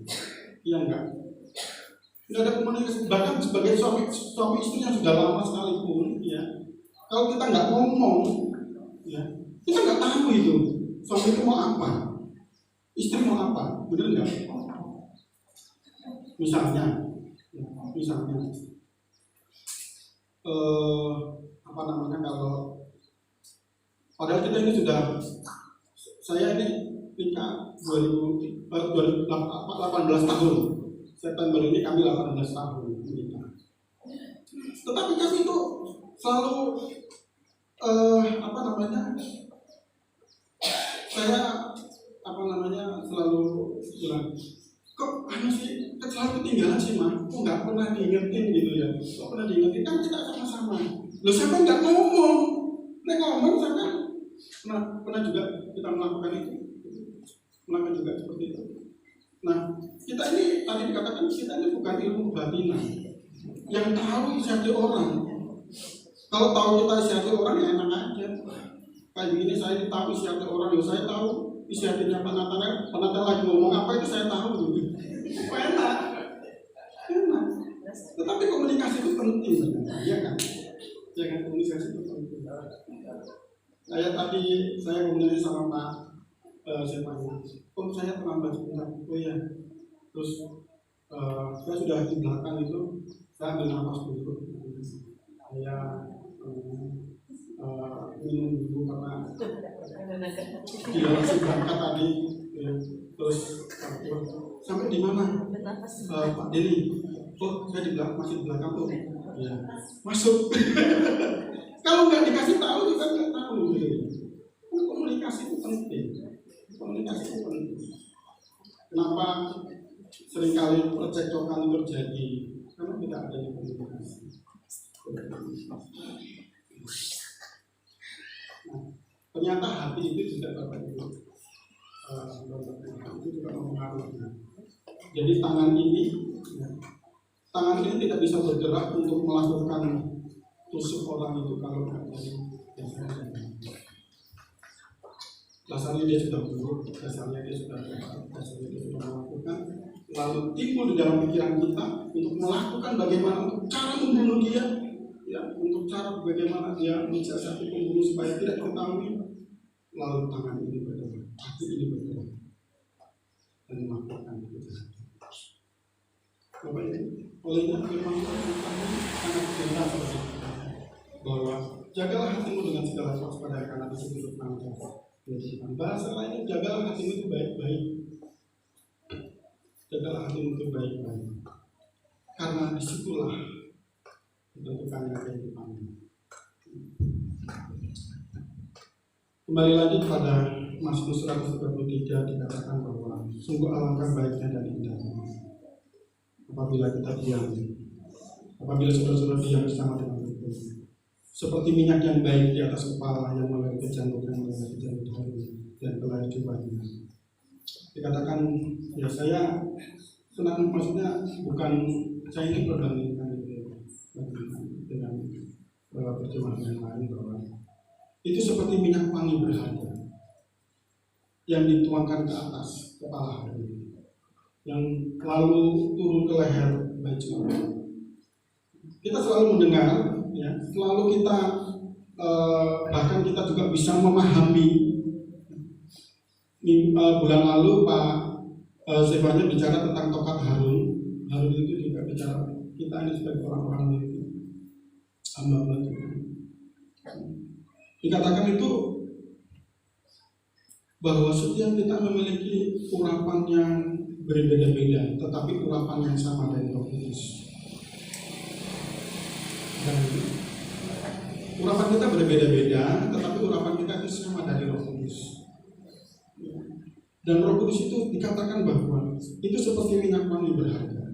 Iya enggak? Tidak ada komunikasi. Bahkan sebagai suami istri yang sudah lama sekalipun, ya, kalau kita nggak ngomong, ya, kita nggak tahu itu suami itu mau apa, istri mau apa, benar nggak? Misalnya, kalau padahal kita ini sudah, saya ini nikah 18 tahun. September ini kami 18 tahun menikah. Tetapi kami itu selalu saya selalu bilang, kok sih selalu ketinggalan sih mah, kok nggak pernah diingetin gitu ya, kok pernah diingetin kan kita sama-sama. Loh sampai nggak ngomong, sampai pernah juga kita melakukan itu, melakukan juga seperti itu. Nah kita ini tadi dikatakan kita ini bukan ilmu kebatinan yang tahu isi hati orang. Kalau tahu kita isi hati orang ya enak aja. Kayak begini saya tahu isi hati orang, ya saya tahu isi hatinya penata lagi ngomong apa itu saya tahu gitu. Enak. Tetapi komunikasi itu penting, ya kan? Ya kan, komunikasi itu penting. Saya komunikasi sama Pak saya terlambat sebentar. Oh iya. Terus saya sudah di belakang itu, saya ambil nafas dulu. Saya minum dulu karena dia langsung berangkat tadi. Terus sampai di mana? Pak Deni. Oh, saya masih di belakang tuh. Ya. Masuk. Kalau nggak dikasih tahu juga nggak tahu. Komunikasi itu penting. Kenapa seringkali percekcokan terjadi? Karena tidak ada komunikasi. Nah, ternyata hati itu juga Bapak Ibu, itu juga mempengaruhi. Jadi tangan ini tidak bisa bergerak untuk melakukan tusuk orang itu kalau nggak dari dasarnya dia sudah buruk, dasarnya dia sudah melakukan, lalu timbul di dalam pikiran kita untuk melakukan bagaimana untuk cara membunuh dia, ya, untuk cara bagaimana dia mensiasati pembunuh supaya tidak diketahui. Lalu tangan ini bergerak, hati ini bergerak dan melakukan kejahatan. Bapak Ibu, olehnya firman Tuhan sangat jelas bahwa jagalah hatimu dengan segala kewaspadaan karena di situ nanti. Bahasa lainnya, jagalah hatimu itu baik-baik. Jagalah hatimu itu baik-baik. Karena disitulah ditentukannya kehidupanmu. Kembali lagi kepada Mazmur 133 dikatakan bahwa sungguh alangkah baiknya dan indahnya apabila kita diam, apabila saudara-saudara diam bersama dengan Tuhan. Seperti minyak yang baik di atas kepala yang mengalir ke jantung hari dan ke lahir jubahnya. Dikatakan, ya saya senang, maksudnya bukan saya ini perbandingkan dengan perjuangan yang lain bahwa itu seperti minyak wangi berharga yang dituangkan ke atas kepala hari, yang lalu turun ke leher baju. Kita selalu mendengar, ya, selalu kita bahkan kita juga bisa memahami. Bulan lalu Pak Sebanya bicara tentang tokat Harun. Harun itu juga bicara kita ini sebagai orang-orang itu hamba Tuhan. Dikatakan itu bahwa setiap kita memiliki urapan yang berbeda-beda, tetapi urapan yang sama dari Roh Kudus. Dan urapan kita berbeda-beda, tetapi urapan kita itu sama dari Roh Kudus. Dan Roh Kudus itu dikatakan bahwa itu seperti minyak wangi berharga.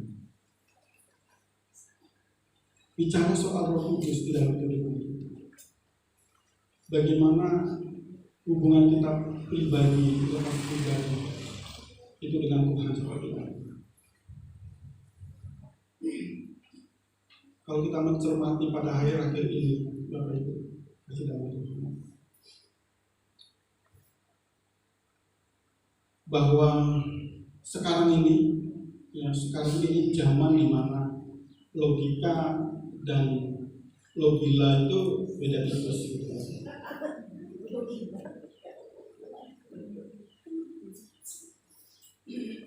Bicara soal Roh Kudus di dalam kehidupan kita. Bagaimana hubungan kita pribadi itu dengan Tuhan seperti apa? Kalau kita mencermati pada akhir-akhir ini, Bapak Ibu, kasih dalam Tuhan, bahwa sekarang ini zaman di mana logika dan logila itu beda tipis gitu.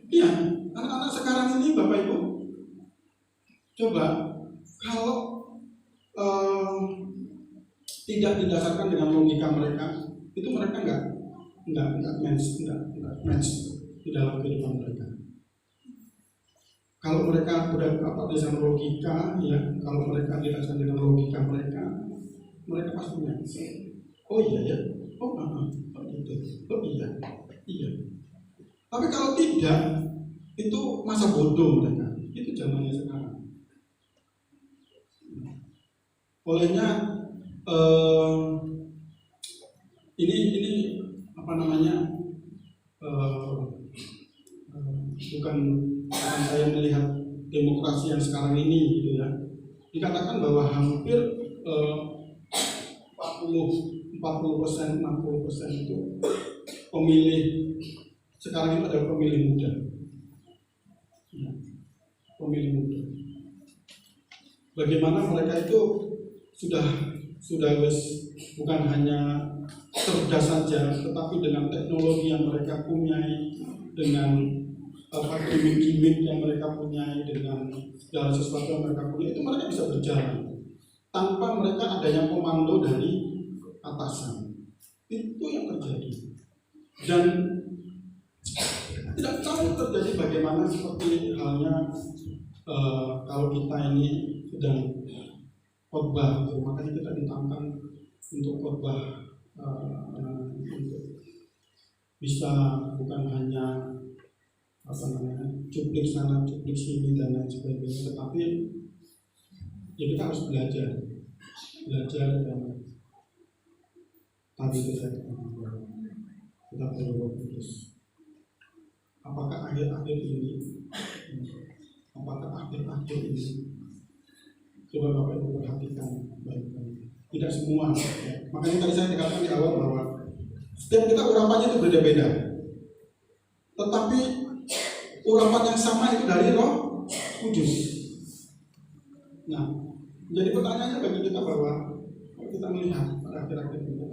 Iya, anak-anak sekarang ini Bapak Ibu, coba kalau tidak didasarkan dengan logika mereka, itu mereka match di dalam kehidupan mereka. Kalau mereka berdasarkan logika, ya, kalau mereka didasarkan dengan logika mereka pasti match. Oh iya ya, oh gitu, oh iya. Tapi kalau tidak, itu masa bodoh mereka. Itu zamannya sekarang. Olehnya ini apa namanya? Bukan saya melihat demokrasi yang sekarang ini gitu ya. Dikatakan bahwa hampir 40%, 60% itu pemilih sekarang ini adalah pemilih muda. Ya, pemilih muda. Bagaimana mereka itu sudah bukan hanya cerdas saja, tetapi dengan teknologi yang mereka punyai, dengan gimmick yang mereka punyai, dengan segala sesuatu yang mereka punyai, itu mereka bisa berjalan tanpa mereka adanya komando dari atasan. Itu yang terjadi. Dan tidak tahu terjadi bagaimana seperti halnya kalau kita ini sedang khotbah, gitu. Makanya kita ditantang untuk khotbah untuk bisa bukan hanya cuplik sana cuplik sini dan lain sebagainya, tetapi ya kita harus belajar dan tadi itu saya katakan kita perlu Roh Kudus. Apakah akhir-akhir ini coba Bapak Ibu perhatikan baik-baik. Tidak semua ya. Makanya tadi saya katakan di awal bahwa setiap kita urapannya itu berbeda-beda, tetapi urapan yang sama itu dari Roh Kudus. Nah, jadi pertanyaannya bagi kita bahwa kalau kita melihat pada akhir-akhir ini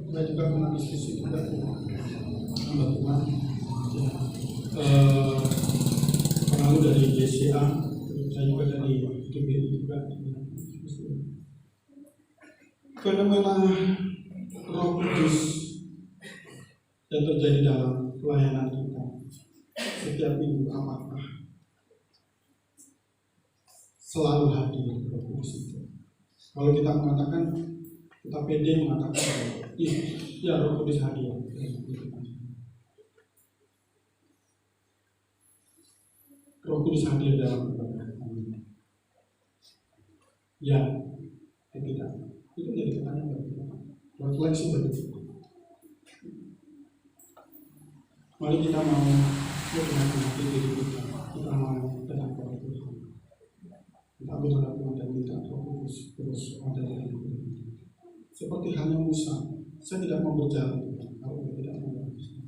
saya juga pernah diskusi juga dengan hamba Tuhan pengalu dari GCA, saya juga dari GBI juga. Fenomena Roh Kudus yang terjadi dalam pelayanan kita setiap minggu, apakah selalu hadir Roh Kudus itu? Kalau kita mengatakan, kita pede mengatakan ya Roh Kudus hadir. Roh Kudus hadir dalam ibadah kami. Ya, tidak. Itu jadi pertanyaan bagi kita. Refleksi bagi kita. Mari kita mau menghati diri kita. Kita mau datang kepada Tuhan. Kita ambil kepada Tuhan dan minta Roh Kudus terus ada dalam hidup kita. Seperti halnya Musa, saya tidak mau berjalan Tuhan kalau saya tidak mau berjalan.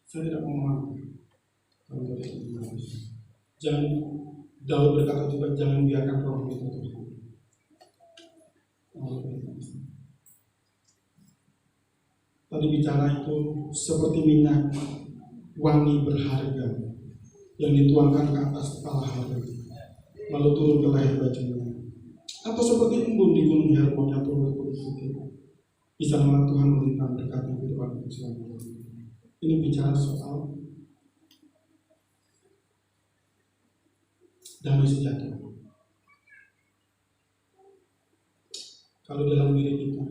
Saya tidak mau melangkah kalau saya tidak mau berjalan. Jangan Daud berkata juga, jangan biarkan roh itu Tuhan. Tadi bicara itu seperti minyak wangi berharga yang dituangkan ke atas kepala Harun, lalu turun ke leher bajunya. Atau seperti embun di gunung Hermon yang turun ke bukit. Di sana Tuhan melimpahkan berkat yang kehidupan selamanya. Ini bicara soal damai sejahtera. Kalau dalam diri kita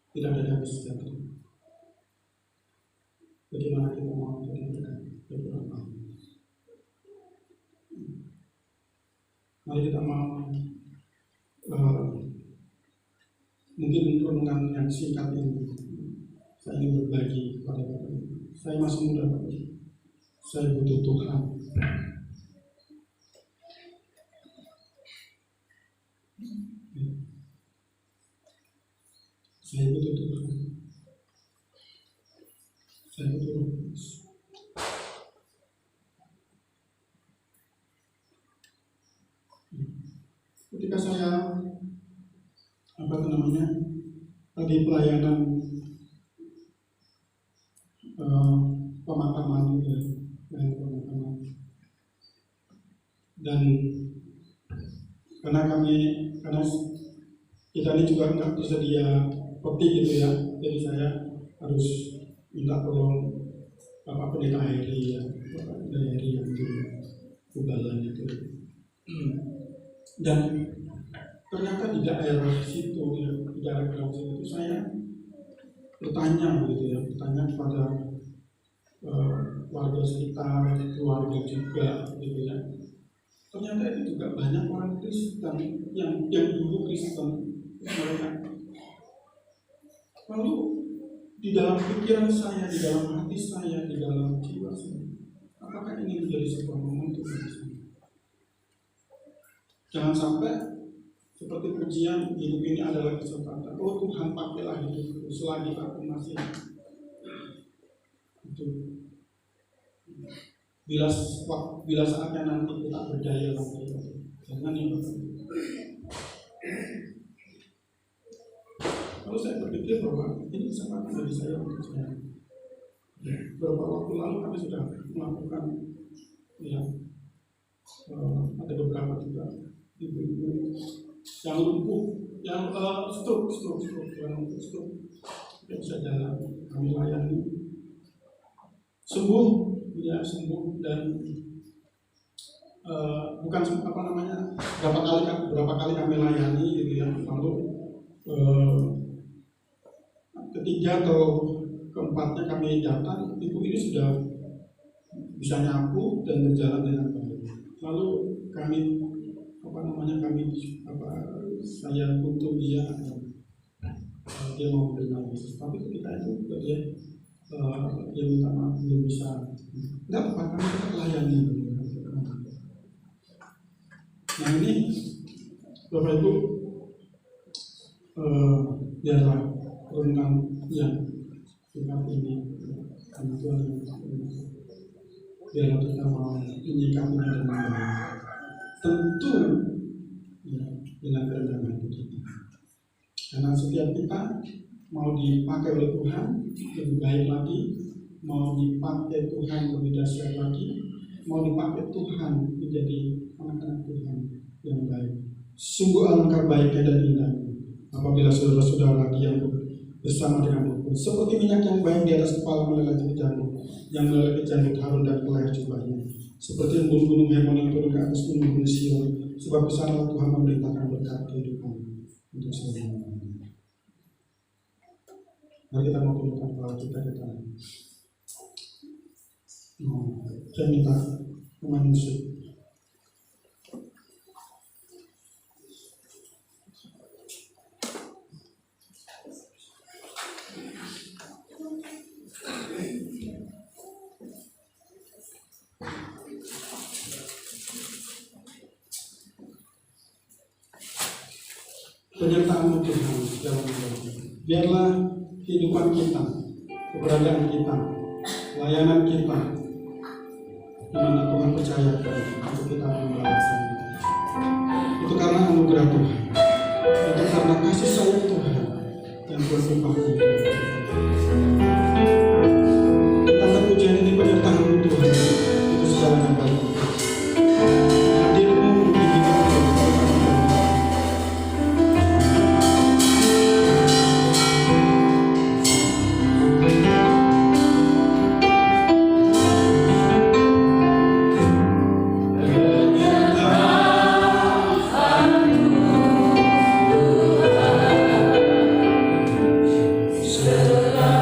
tidak ada damai sejahtera, bagaimana kita mau jadi berkat bagi orang lain? Mari kita mau mungkin renungan yang singkat ini saya ingin berbagi kepada Bapak Ibu. Saya masih muda Bapak Ibu. Saya butuh Tuhan. Saya butuh Tuhan. Saya butuh Roh Kudus. Ketika saya di pelayanan pemakaman ya, pemakaman, dan karena kita ini juga nggak bisa dia peti gitu ya. Jadi saya harus minta tolong Bapak Pendeta Heri ya, Bapak Pendeta Heri yang di Ubalan itu. Dan ternyata di daerah situ ya, di daerah Grausi itu saya bertanya gitu ya, bertanya kepada warga sekitar, keluarga juga gitu ya. Ternyata itu juga banyak orang Kristen yang dulu Kristen mereka. Lalu di dalam pikiran saya, di dalam hati saya, di dalam jiwa saya, apakah ini menjadi sebuah momentum bagi saya? Jangan sampai seperti pujian, hidup ini adalah kesempatan. Oh Tuhan, pakailah hidupku selagi aku masih itu. Bila saatnya nanti kita berdaya lagi, jangan yang lalu saya berpikir bahwa ini kesempatan bagi saya untuk saya. Beberapa waktu lalu kami sudah melakukan ya, ada beberapa juga ibu-ibu yang lumpuh, yang stroke, yang tidak bisa jalan, kami layani sembuh, ya sembuh dan bukan berapa kali kami layani gitu ya. Lalu ketiga atau keempatnya kami datang, ibu ini sudah bisa nyapu dan berjalan dengan baik. Lalu saya butuh dia mau menerima Yesus. Tapi ketika itu dia minta maaf, belum bisa. Enggak apa-apa, kami tetap layani. Nah ini Bapak Ibu, biarlah renungan yang singkat ini Tuhan, biarlah kita mau menyikapinya dengan baik. Tentu ya, dengan kerendahan hati kita. Karena setiap kita mau dipakai oleh Tuhan lebih baik lagi, mau dipakai Tuhan lebih dahsyat lagi, mau dipakai Tuhan menjadi anak-anak Tuhan yang baik. Sungguh alangkah baiknya dan indahnya apabila saudara-saudara diam bersama dengan rukun, seperti minyak yang baik di atas kepala meleleh ke janggut, yang meleleh ke janggut Harun dan ke leher jubahnya, seperti embun-gunung Hermon yang turun ke atas gunung-gunung Sion, sebab di sana Tuhan memerintahkan berkat kehidupan untuk selamanya. Mari kita mau tundukkan kepala kita. Saya minta teman musik. Penyertaan Tuhan dalam hidup. Biarlah kehidupan kita, keberadaan kita, layanan kita, di mana Tuhan percayakan untuk kita membalaskan. Itu karena anugerah Tuhan, itu karena kasih sayang Tuhan yang berlimpah. Tanda pujian ini penyertaan Tuhan, itu segalanya baik. Serta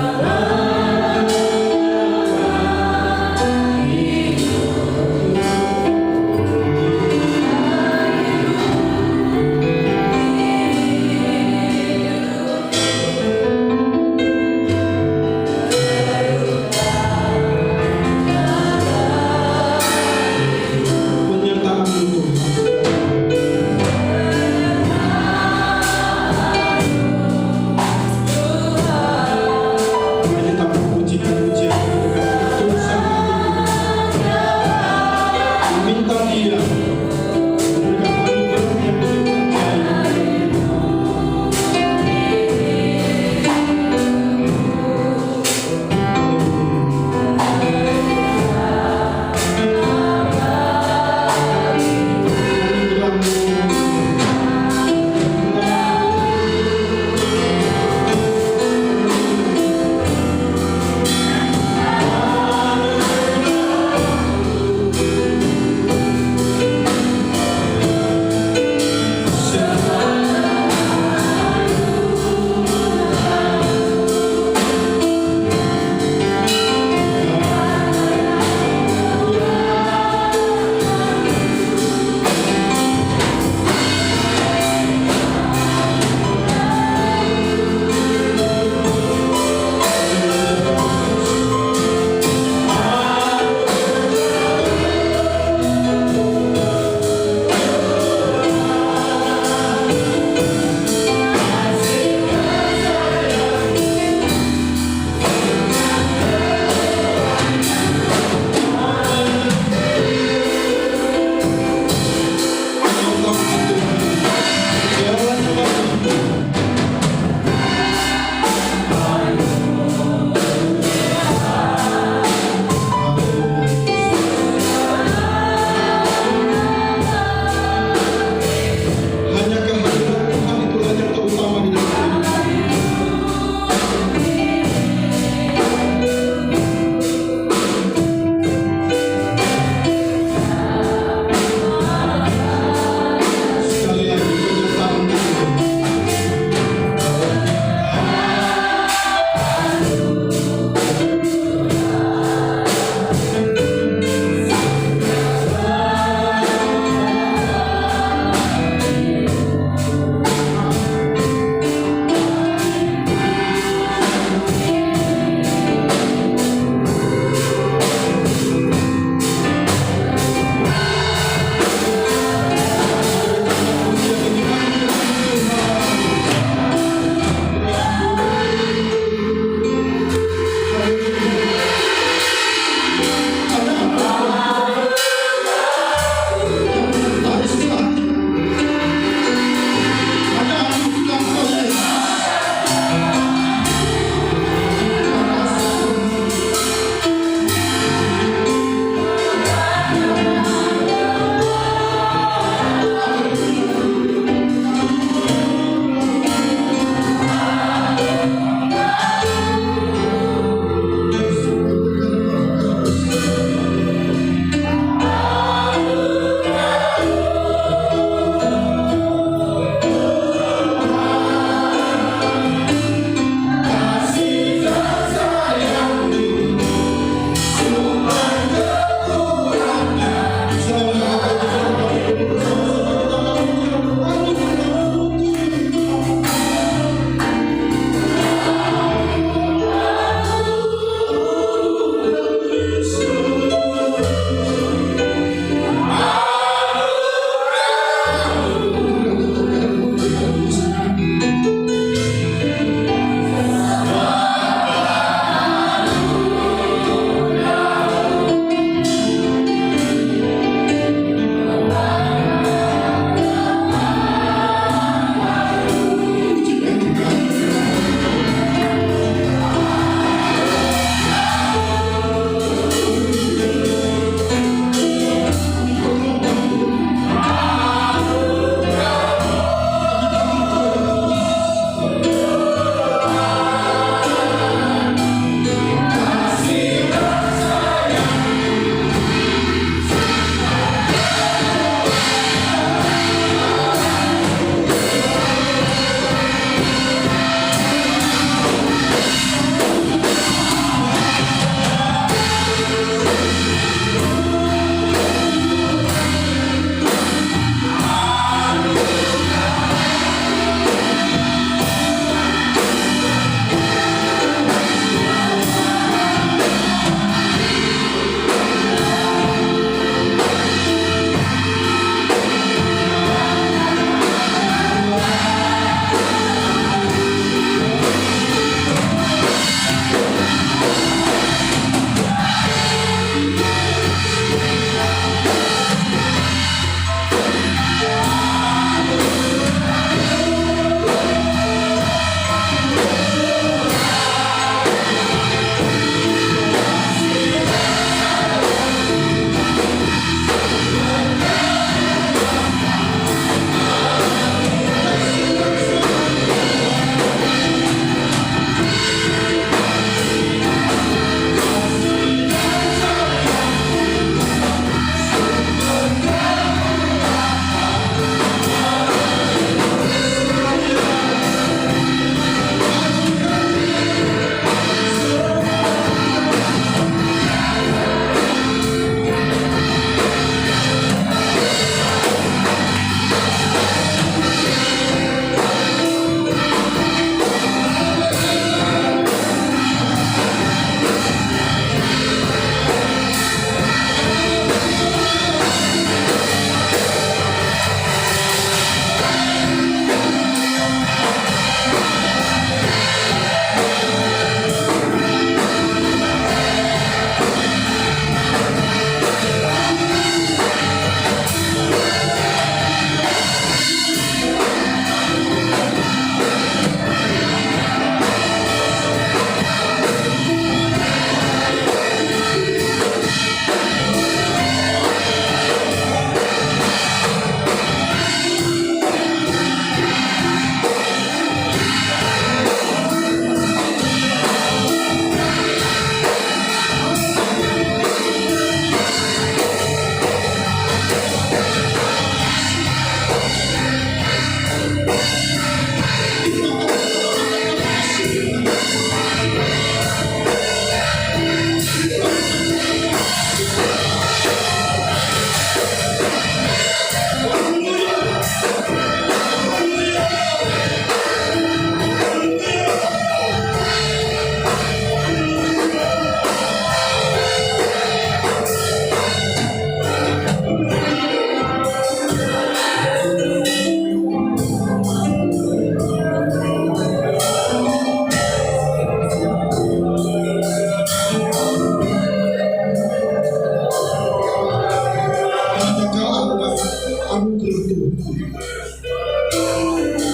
anugerah Tuhan.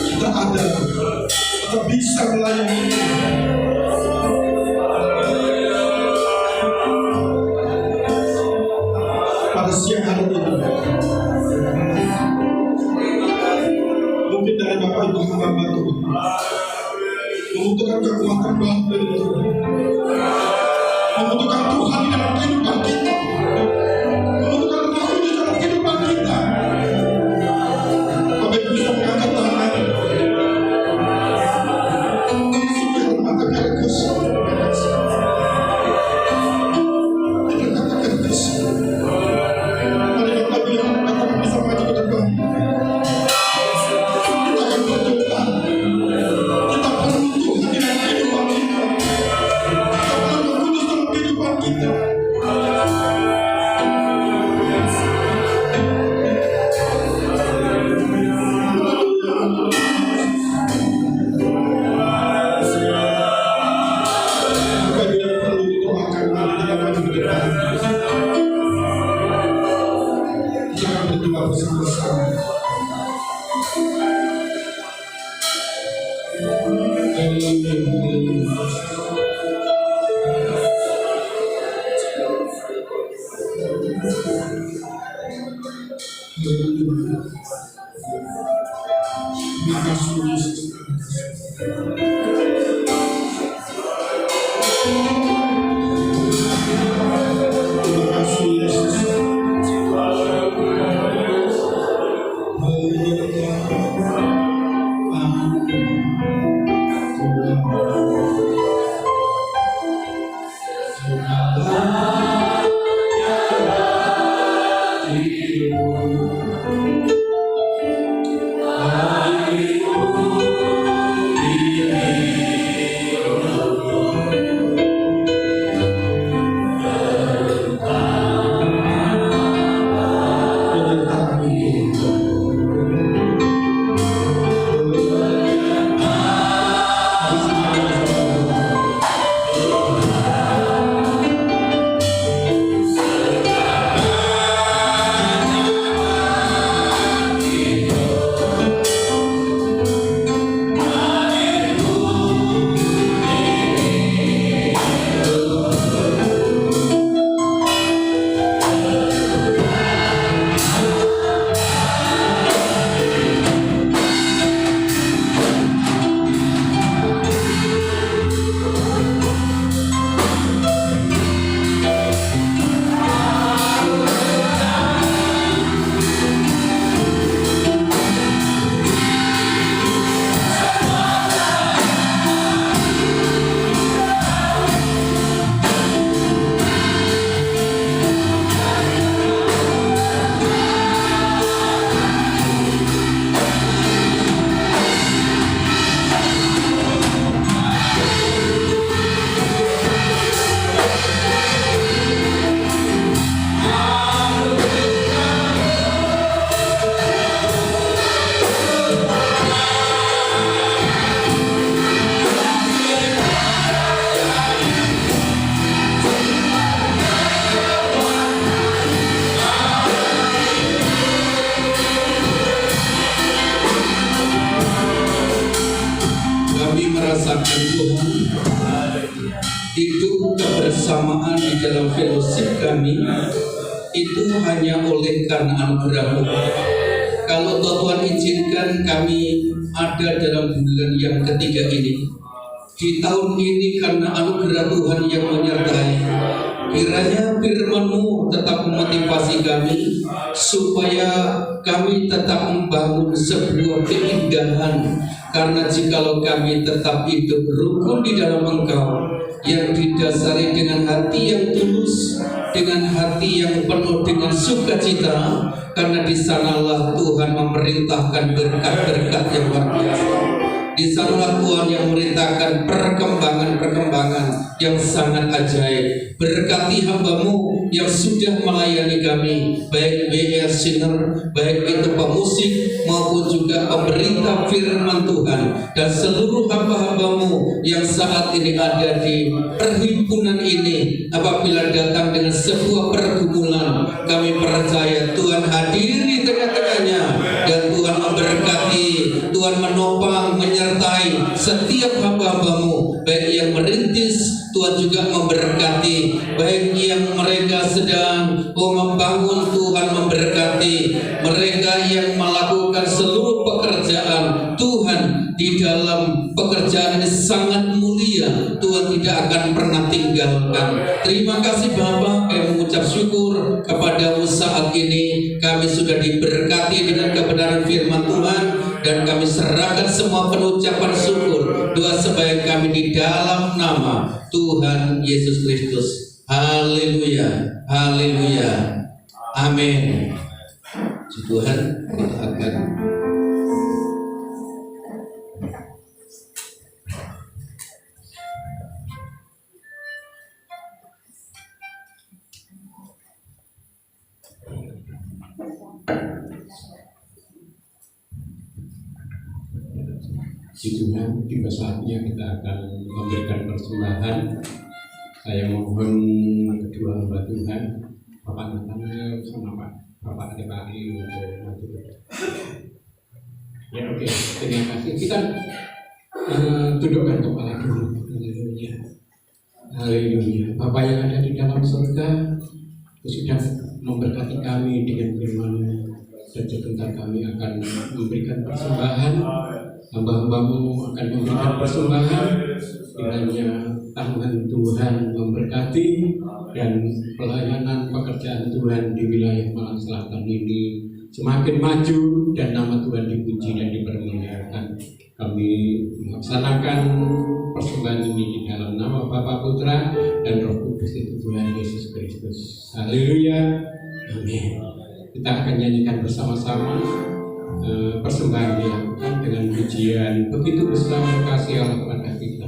Kita ada, kita bisa melayani Tuhan. Pada siang hari ini, mungkin dari Bapak Ibu hamba Tuhan membutuhkan kekuatan baru dari Tuhan, membutuhkan Tuhan di dalam kehidupan kita, membutuhkan Roh Kudus dalam kehidupan kita. Bapak Ibu bisa mengangkat tangan, sudah mata kaligus, mari Bapak Ibu yang datang bisa maju ke depan. Kita akan berdoa. Kita perlu Tuhan di dalam kehidupan kita. Kita perlu Roh Kudus dalam kehidupan kita. Maka bila perlu didoakan, mari kita maju ke depan. Kita akan berdoa bersama-sama. Terima kasih Yesus. Terima kasih Yesus. Kami merasakan Tuhan hidup kebersamaan di dalam fellowship kami itu hanya oleh karena anugerah Tuhan. Kalau Tuhan izinkan kami ada dalam bulan yang ketiga ini, di tahun ini karena anugerah Tuhan yang menyertai, kiranya firman-Mu tetap memotivasi kami supaya kami tetap membangun sebuah keindahan. Karena jikalau kami tetap hidup rukun di dalam Engkau yang didasari dengan hati yang tulus, dengan hati yang penuh dengan sukacita, karena di sanalah Tuhan memerintahkan berkat-berkat yang luar biasa. Di sanalah Tuhan yang memerintahkan perkembangan-perkembangan yang sangat ajaib. Berkati hamba-Mu yang sudah melayani kami, baik WR Sinner, baik itu pemusik maupun juga pemerintah firman Tuhan, dan seluruh hamba-hamba-Mu yang saat ini ada di perhimpunan ini. Apabila datang dengan sebuah pergumulan, kami percaya Tuhan hadir di tengah-tengahnya setiap hamba-hambamu, baik yang merintis, Tuhan juga memberkati, baik yang mereka sedang membangun, Tuhan memberkati, mereka yang melakukan seluruh pekerjaan, Tuhan di dalam pekerjaan ini sangat mulia, Tuhan tidak akan pernah tinggalkan. Terima kasih Bapak, kami mengucap syukur kepadamu saat ini, kami sudah diberkati dengan kebenaran firman Tuhan, dan kami serahkan semua penucapan syukur, doa sebaik kami di dalam nama Tuhan Yesus Kristus. Haleluya, haleluya, amin. Tuhan, kita akan Tuhan, tiba saatnya kita akan memberikan persembahan. Saya mohon kedua hamba Tuhan, Bapak Nathanael sama Bapak DPRI untuk maju. Ya oke, terima kasih. Kita tundukkan kepala dulu. Haleluya, haleluya. Bapak yang ada di dalam surga, sudah memberkati kami dengan firman-Nya, dan sebentar kami akan memberikan persembahan. Hamba-hambamu akan memberikan persembahan, kiranya tangan Tuhan memberkati dan pelayanan pekerjaan Tuhan di wilayah Malang Selatan ini semakin maju dan nama Tuhan dipuji dan dipermuliakan. Kami melaksanakan persembahan ini di dalam nama Bapa, Putra, dan Roh Kudus itu Tuhan Yesus Kristus. Haleluya, amin. Kita akan nyanyikan bersama-sama persembahan dilakukan dengan pujian begitu besar kasih Allah kepada kita.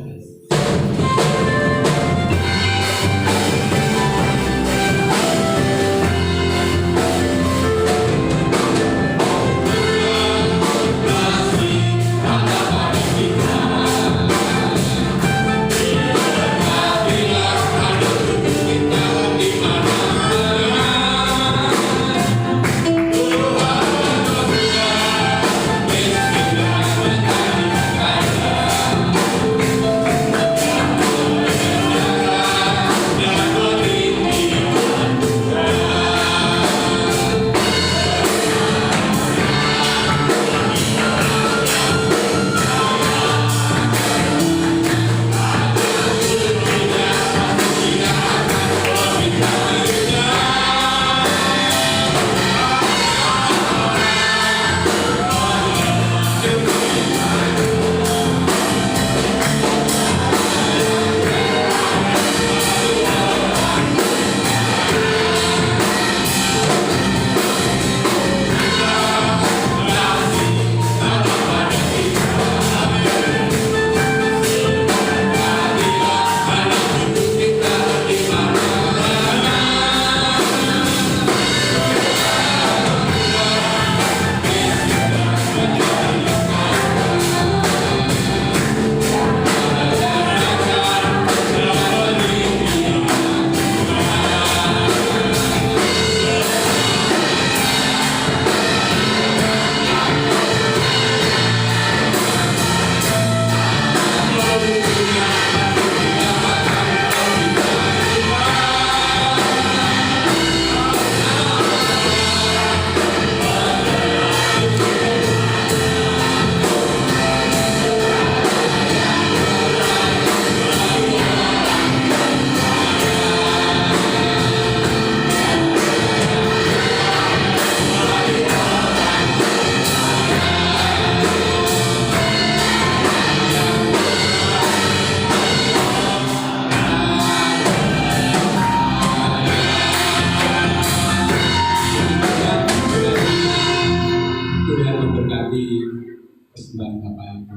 Persembahan Bapak Ibu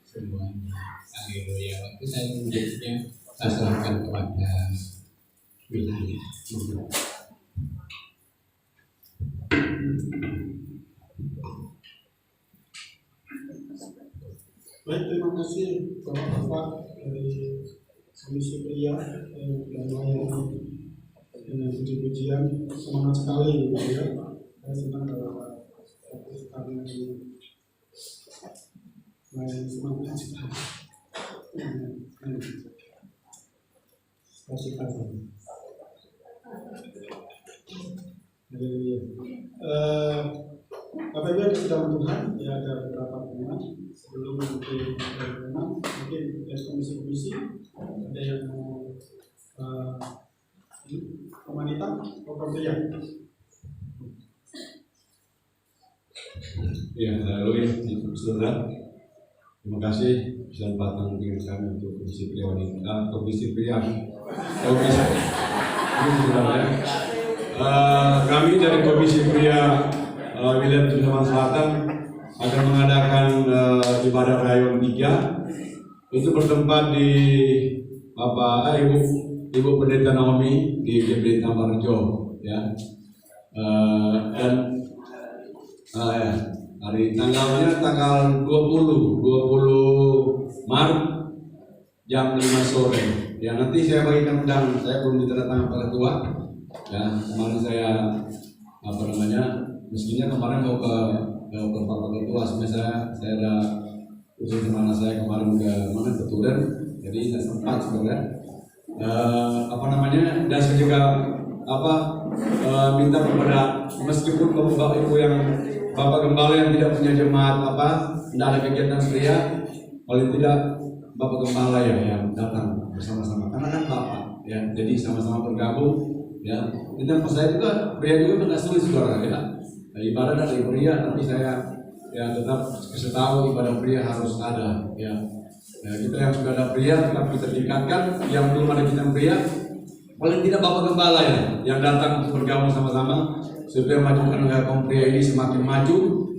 semuanya. Haleluya. Waktu saya menunjuknya, saya serahkan kepada wilayah. Baik, terima kasih Bapak-Bapak dari Komisi Pria dan Layanan dengan puji-pujian. Semangat sekali ya. Saya senang kalau karena melayani semuanya juga. Kasih kasih. Haleluya. Bapak Ibu yang sudah Tuhan, ya ada beberapa teman sebelum mungkin dari komisi-komisi ada yang mau wanita atau pria. Ya, haleluya, saudara. Terima kasih kesempatan bagi kami untuk komisi pria wanita, komisi pria. Kami dari komisi pria wilayah Sumatera Selatan akan mengadakan ibadah rayon 3. Itu bertempat di Ibu Pendeta Naomi di GBD Tambarjo, ya. Dan hari tanggalnya tanggal 20 Maret jam 5 sore. Ya, nanti saya bagikan undangan. Saya belum ditandatangani Pak Ketua. Ya, kemarin saya mestinya kemarin mau ke Pak Ketua, sebenarnya saya ada usul kemana saya kemarin ke Turen, jadi tidak sempat sebenarnya. Dan saya juga minta kepada meskipun Bapak Ibu yang Bapak Gembala yang tidak punya jemaat tidak ada kegiatan pria, paling tidak Bapak Gembala yang datang bersama-sama karena kan Bapak ya, jadi sama-sama bergabung ya. Dan saya juga pria juga tidak sulit saudara ya. Ibadah dari pria, tapi saya ya tetap kasih tahu ibadah pria harus ada ya. Kita yang sudah ada pria tetap kita tingkatkan, yang belum ada kita pria paling tidak Bapak Gembala ya yang datang untuk bergabung sama-sama supaya majukan kaum pria ini semakin maju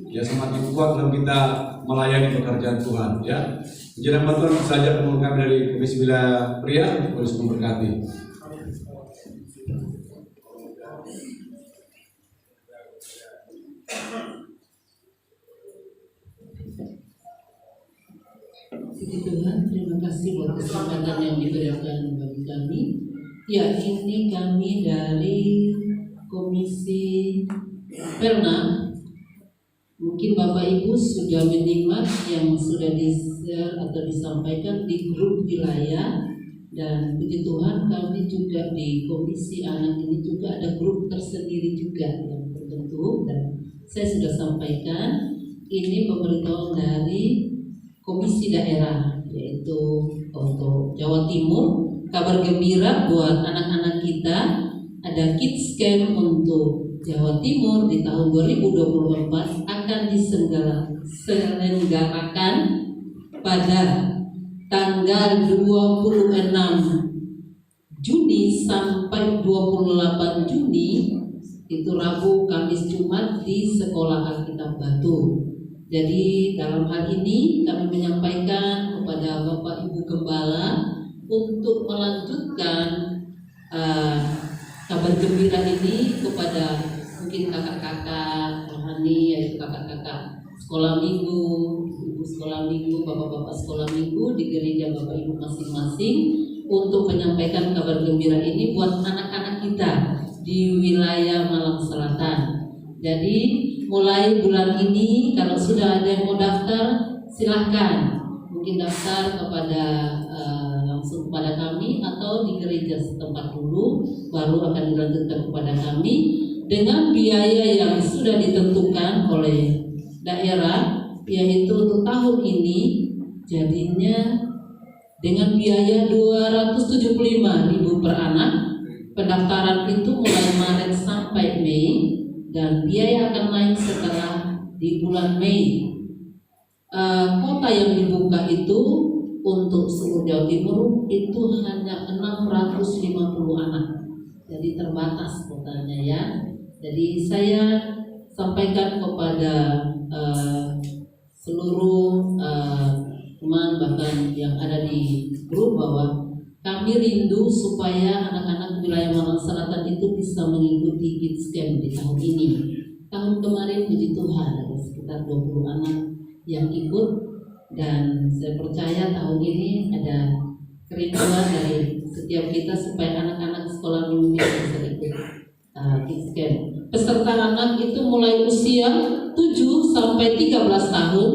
ya, semakin kuat dalam kita melayani pekerjaan Tuhan ya. Jadi bantuan saja penuh kami dari Komisi Wilayah Pria, Polisi memberkati. Puji Tuhan, terima kasih buat kesempatan yang diberikan bagi kami. Ya, ini kami dari Komisi Perna. Mungkin Bapak Ibu sudah menyimak yang sudah di-share atau disampaikan di grup wilayah. Dan puji Tuhan, kami juga di Komisi Anak ini juga ada grup tersendiri juga yang terbentuk. Dan saya sudah sampaikan, ini pemberitahuan dari Komisi Daerah, yaitu untuk Jawa Timur. Kabar gembira buat anak-anak kita, ada Kids Camp untuk Jawa Timur di tahun 2024 akan diselenggarakan pada tanggal 26 Juni sampai 28 Juni, itu Rabu, Kamis, Jumat di Sekolah Alkitab Batu. Jadi dalam hal ini kami menyampaikan kepada Bapak Ibu Gembala untuk melanjutkan kabar gembira ini kepada mungkin kakak-kakak rohani, yaitu kakak-kakak sekolah minggu, ibu sekolah minggu, bapak-bapak sekolah minggu di gereja Bapak Ibu masing-masing untuk menyampaikan kabar gembira ini buat anak-anak kita di wilayah Malang Selatan. Jadi mulai bulan ini kalau sudah ada yang mau daftar silahkan, mungkin daftar kepada langsung kepada kami atau di gereja setempat dulu, baru akan dilanjutkan kepada kami dengan biaya yang sudah ditentukan oleh daerah, yaitu untuk tahun ini jadinya dengan biaya 275.000 per anak. Pendaftaran itu mulai Maret sampai Mei dan biaya akan naik setelah di bulan Mei. Kota yang dibuka itu untuk seluruh Jawa Timur itu hanya 650 anak, jadi terbatas kotanya ya. Jadi saya sampaikan kepada seluruh teman bahkan yang ada di grup bahwa kami rindu supaya anak-anak wilayah Malang Selatan itu bisa mengikuti Kids Camp di tahun ini. Tahun kemarin puji Tuhan ada sekitar 20 anak yang ikut, dan saya percaya tahun ini ada kerinduan dari setiap kita supaya anak-anak sekolah minggu bisa ikut Kids Camp. Peserta anak itu mulai usia 7 sampai 13 tahun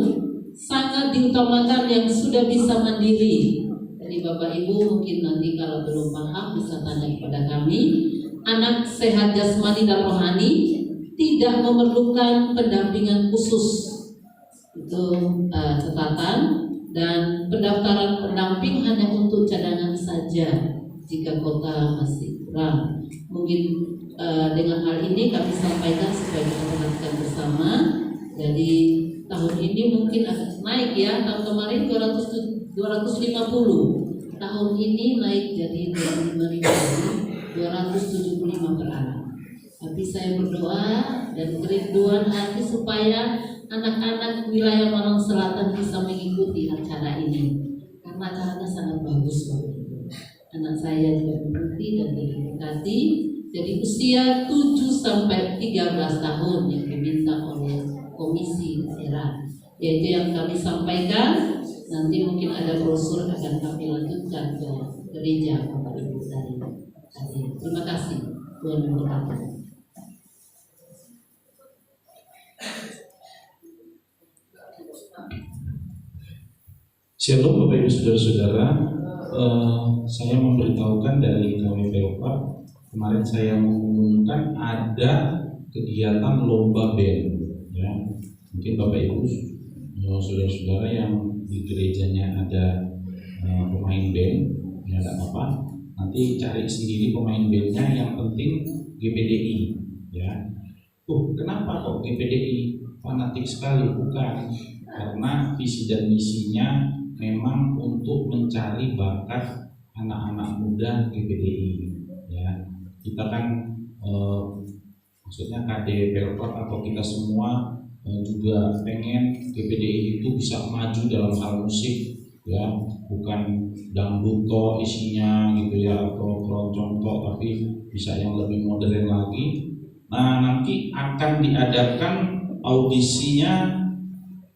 sangat diutamakan yang sudah bisa mandiri. Jadi Bapak Ibu mungkin nanti kalau belum paham bisa tanya kepada kami. Anak sehat jasmani dan rohani tidak memerlukan pendampingan khusus. Itu catatan. Dan pendaftaran pendamping hanya untuk cadangan saja jika kota masih kurang. Mungkin dengan hal ini kami sampaikan supaya kita perhatikan bersama. Jadi tahun ini mungkin akan naik ya. Tahun kemarin 250. Tahun ini naik jadi 25.275 per anak. Tapi saya berdoa dan kerinduan hati supaya anak-anak wilayah Malang Selatan bisa mengikuti acara ini. Karena acaranya sangat bagus Bapak Ibu. Anak saya juga mengikuti dan diberkati. Jadi usia 7 sampai 13 tahun yang diminta oleh komisi daerah. Yaitu yang kami sampaikan. Nanti mungkin ada brosur akan kami lanjutkan ke gereja Bapak Ibu dari tadi. Terima kasih. Tuhan memberkati. Shalom Bapak Ibu Saudara-saudara, saya memberitahukan dari kami Pelpa. Kemarin saya mengumumkan ada kegiatan lomba band, ya. Mungkin Bapak Ibu saudara-saudara yang di gerejanya ada pemain band, ya tidak apa-apa. Nanti cari sendiri pemain bandnya, yang penting GPDI, ya. Kenapa kok GPDI fanatik sekali? Bukan, karena visi dan misinya memang untuk mencari bakat anak-anak muda GPDI, ya. Kita kan maksudnya KD Pelpot atau kita semua juga pengen GPDI itu bisa maju dalam hal musik, ya, bukan dangdut toh isinya gitu ya, atau keroncong toh, tapi bisa yang lebih modern lagi. Nah, nanti akan diadakan audisinya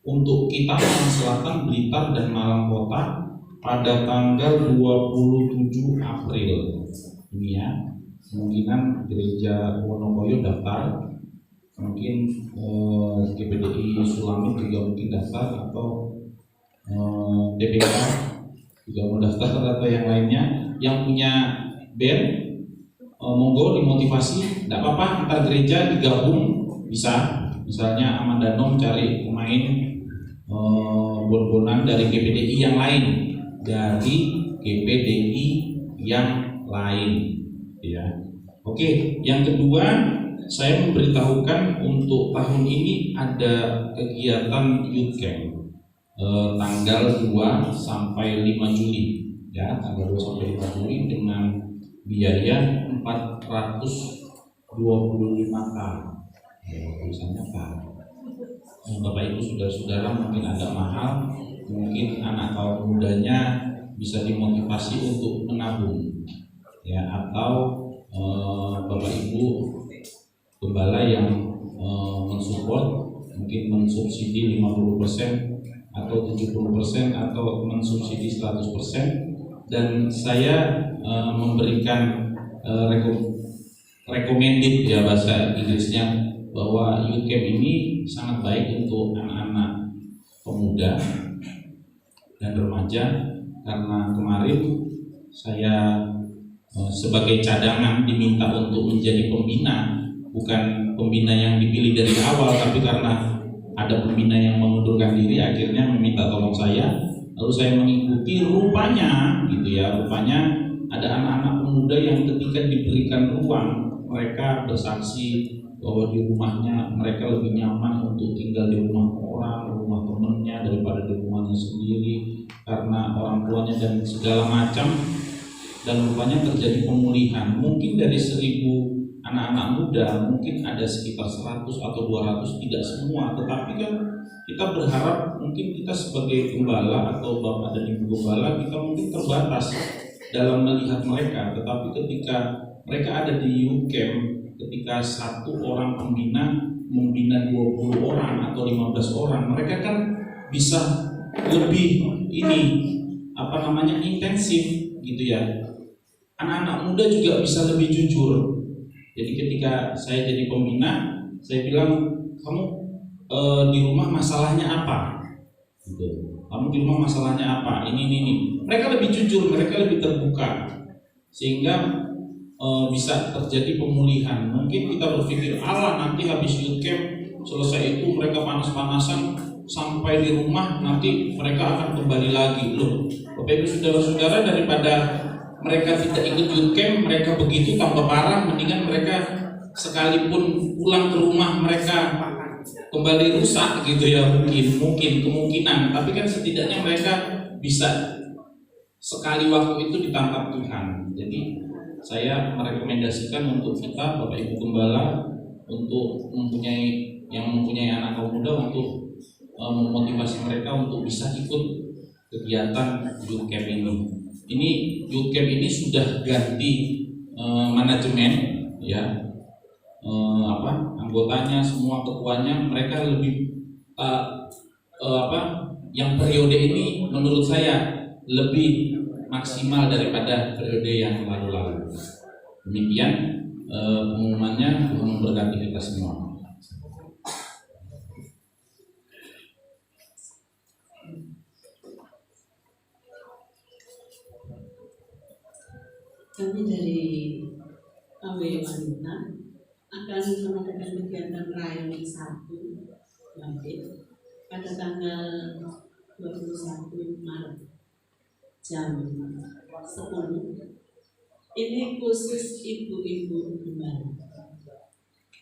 untuk kita Malang Selatan, Blitar, dan Malang Kota pada tanggal 27 April ini ya. Kemungkinan gereja Wonokoyo daftar, mungkin GPDI Sulamit juga mungkin daftar, atau DPK juga mau daftar, atau yang lainnya. Yang punya band monggo dimotivasi, tidak apa-apa, antar gereja digabung bisa. Misalnya Amanda Nom cari pemain bon-bonan dari GPDI yang lain, ya. Oke, yang kedua saya memberitahukan untuk tahun ini ada kegiatan Youth Camp tanggal 2 sampai 5 Juli, ya, tanggal 2 sampai 5 Juli dengan biaya 425K. Tulisannya Pak. Bapak Ibu saudara-saudara mungkin agak mahal, mungkin anak kaum mudanya bisa dimotivasi untuk menabung, ya, atau Bapak Ibu gembala yang mensupport, mungkin mensubsidi 50% atau 70% atau mensubsidi 100%, dan saya memberikan recommended, ya, bahasa Inggrisnya, bahwa Youth Camp ini sangat baik untuk anak-anak pemuda dan remaja, karena kemarin saya sebagai cadangan diminta untuk menjadi pembina, bukan pembina yang dipilih dari awal, tapi karena ada pembina yang mengundurkan diri akhirnya meminta tolong saya, lalu saya mengikuti. Rupanya gitu ya, rupanya ada anak-anak pemuda yang ketika diberikan ruang, mereka bersaksi bahwa di rumahnya mereka lebih nyaman untuk tinggal di rumah orang, rumah temannya, daripada di rumahnya sendiri karena orang tuanya dan segala macam. Dan rupanya terjadi pemulihan. Mungkin dari 1000 anak-anak muda mungkin ada sekitar 100 atau 200, tidak semua. Tetapi kan kita berharap mungkin kita sebagai gembala atau bapak dan ibu gembala, kita mungkin terbatas dalam melihat mereka. Tetapi ketika mereka ada di Youth Camp, ketika satu orang pembina membina 20 orang atau 15 orang, mereka kan bisa lebih intensif gitu ya. Anak-anak muda juga bisa lebih jujur. Jadi ketika saya jadi pembina, saya bilang, kamu di rumah masalahnya apa? Gitu. Kamu di rumah masalahnya apa? Ini. Mereka lebih jujur, mereka lebih terbuka, sehingga bisa terjadi pemulihan. Mungkin kita berpikir, nanti habis youth camp selesai itu mereka panas-panasan sampai di rumah nanti mereka akan kembali lagi. Loh, Bapak Ibu saudara-saudara, daripada mereka tidak ikut youth camp, mereka begitu tambah parah, mendingan mereka sekalipun pulang ke rumah mereka kembali rusak gitu ya, mungkin kemungkinan, tapi kan setidaknya mereka bisa sekali waktu itu ditangkap Tuhan. Jadi saya merekomendasikan untuk kita Bapak Ibu Gembala untuk mempunyai anak kaum muda untuk memotivasi mereka untuk bisa ikut kegiatan youth camp ini. Ini youth camp ini sudah ganti manajemen ya. Anggotanya semua, ketuanya mereka lebih yang periode ini menurut saya lebih maksimal daripada periode yang lalu-lalu. Demikian pengumumannya. Tuhan memberkati kita semua. Kami dari AW Wanita akan mengadakan kegiatan Rayong 1 Bangkit pada tanggal 21 Maret jam 10. Ini khusus ibu-ibu gembala.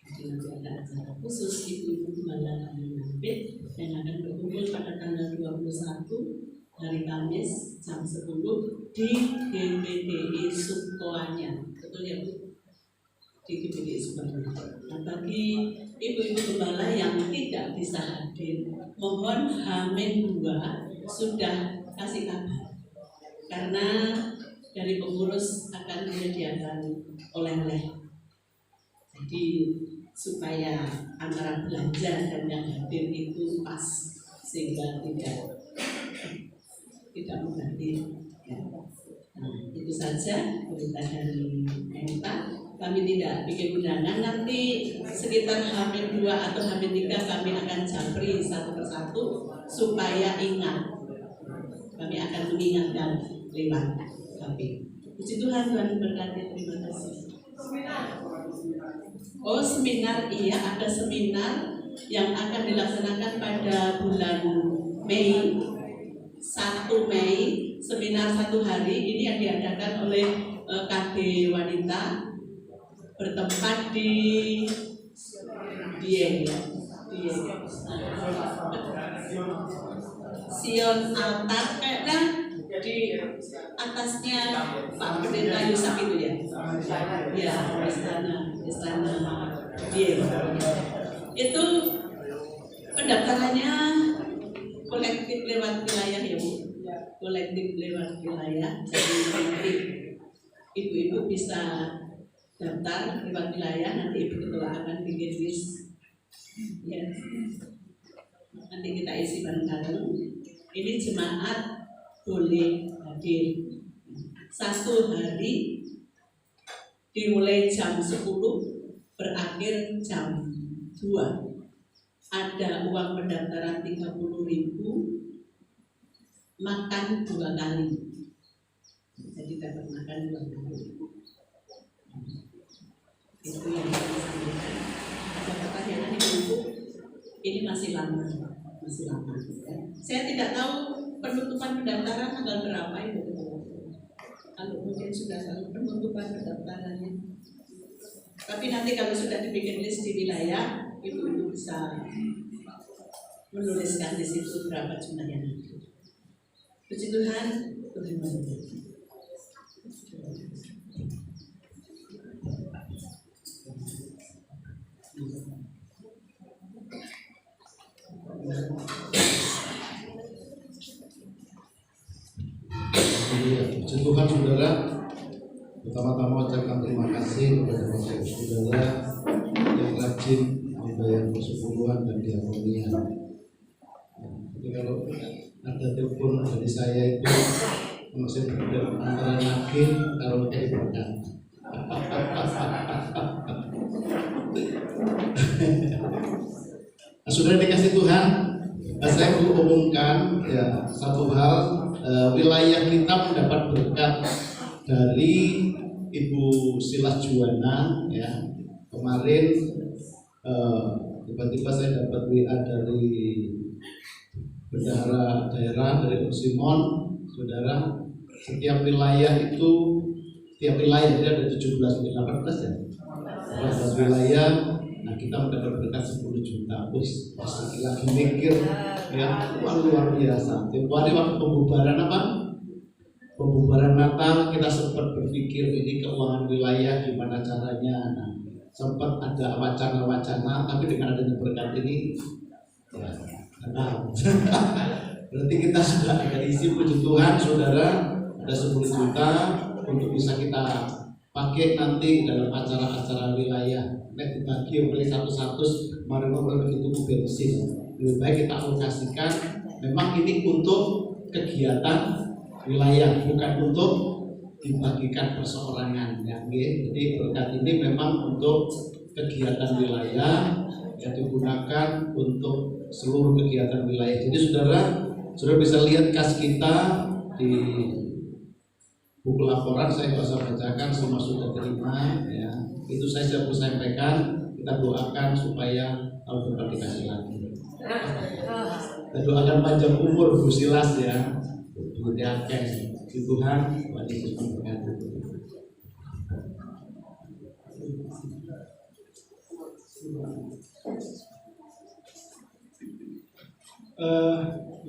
Jadi nanti ada acara khusus ibu-ibu gembala kami Bangkit yang akan berkumpul pada tanggal 21 hari Kamis jam 10 di GPDI Sukoanya. Betul ya Bu? Di GPDI Sukoanya. Nah, bagi ibu-ibu gembala yang tidak bisa hadir, mohon H-2 sudah kasih kabar. Karena dari pengurus akan menyediakan oleh-oleh. Jadi supaya antara belanja dan yang hadir itu pas, sehingga tidak mengganti. Nah, itu saja berita dari MK. Kami tidak bikin undangan, nanti sekitar H-2 atau H-3 kami akan japri satu persatu supaya ingat. Kami akan mengingatkan lewat HP. Puji Tuhan, Tuhan berkati. Terima kasih. Oh, seminar, iya, ada seminar yang akan dilaksanakan pada bulan Mei, 1 Mei, seminar 1 hari. Ini yang diadakan oleh KD Wanita, bertempat di Sion Altar, kayaknya di atasnya Pak Pendeta Yusuf itu ya. Ya, istana Dieng. Itu pendaftarannya kolektif lewat wilayah ya Bu. Kolektif lewat wilayah. Jadi nanti ibu-ibu bisa daftar lewat wilayah, nanti ibu ketua akan bikin list. Ya. Nanti kita isi bareng-bareng. Ini jemaat boleh hadir 1 hari, dimulai jam 10, berakhir jam 2. Ada uang pendaftaran 30.000, makan 2 kali. Jadi dapat makan 2 kali. Itu yang saya sampaikan. Ada pertanyaan ibu-ibu? Ini masih lama. Saya tidak tahu penutupan pendaftaran tanggal berapa itu. Kalau mungkin sudah tahu penutupan pendaftarannya. Tapi nanti kalau sudah dibikin list di wilayah, ibu-ibu bisa menuliskan di situ berapa jumlahnya nanti. Puji Tuhan, Tuhan memberkati. Puji Tuhan saudara, pertama-tama ucapkan terima kasih kepada Bapak saudara yang rajin membayar persepuluhan dan diakonian. Jadi kalau ada telepon dari saya itu masih berada antara yakin kalau dari berkat. Saudara dikasih Tuhan, Saya mau umumkan ya satu hal, wilayah kita mendapat berkat dari Ibu Silas Juwana ya. Kemarin tiba-tiba saya dapat WA dari bendahara daerah dari Om Simon, saudara, setiap wilayah itu jadi ada 17 18 ya. 18 wilayah. Nah, kita mendapat berkat 10 juta. Bos, lagi mikir ya, luar biasa. Tempoh hari waktu pembubaran apa? Pembubaran Natal kita sempat berpikir ini keuangan wilayah gimana caranya. Nah, sempat ada wacana-wacana, tapi dengan adanya berkat ini ya, berarti kita sudah ada isi puji Tuhan, saudara, ada 10 juta untuk bisa kita pakai nanti dalam acara-acara wilayah. Dibagi oleh satu-satu, kemarin begitu bensin. Lebih baik kita alokasikan. Memang ini untuk kegiatan wilayah, bukan untuk dibagikan perseorangan. Ya, jadi berkat ini memang untuk kegiatan wilayah yang digunakan untuk seluruh kegiatan wilayah. Jadi saudara bisa lihat kas kita di buku laporan, saya nggak usah bacakan, semua sudah terima ya. Itu saya sudah sampaikan, kita doakan supaya tahun depan dikasih lagi. Kita doakan panjang umur Bu Silas ya, dimuliakan di Tuhan, Tuhan Yesus memberkati.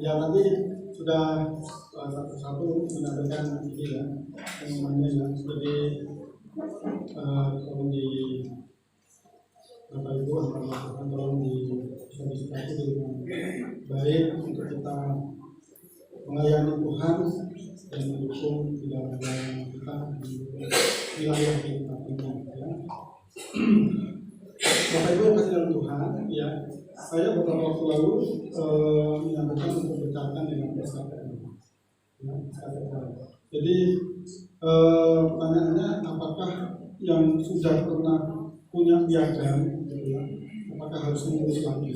Ya tadi sudah satu-satu menyampaikan ini ya, semuanya ya. Jadi tolong di Bapak Ibu tolong disikapi dengan baik untuk kita melayani Tuhan dan mendukung di dalam kita di wilayah kita ini ya. Bapak Ibu yang kasih dalam Tuhan ya, saya beberapa waktu lalu menyampaikan untuk berkaitan dengan SKPM ya, SKPM. Jadi pertanyaannya, apakah yang sudah pernah punya piagam gitu ya, apakah harus mengurus lagi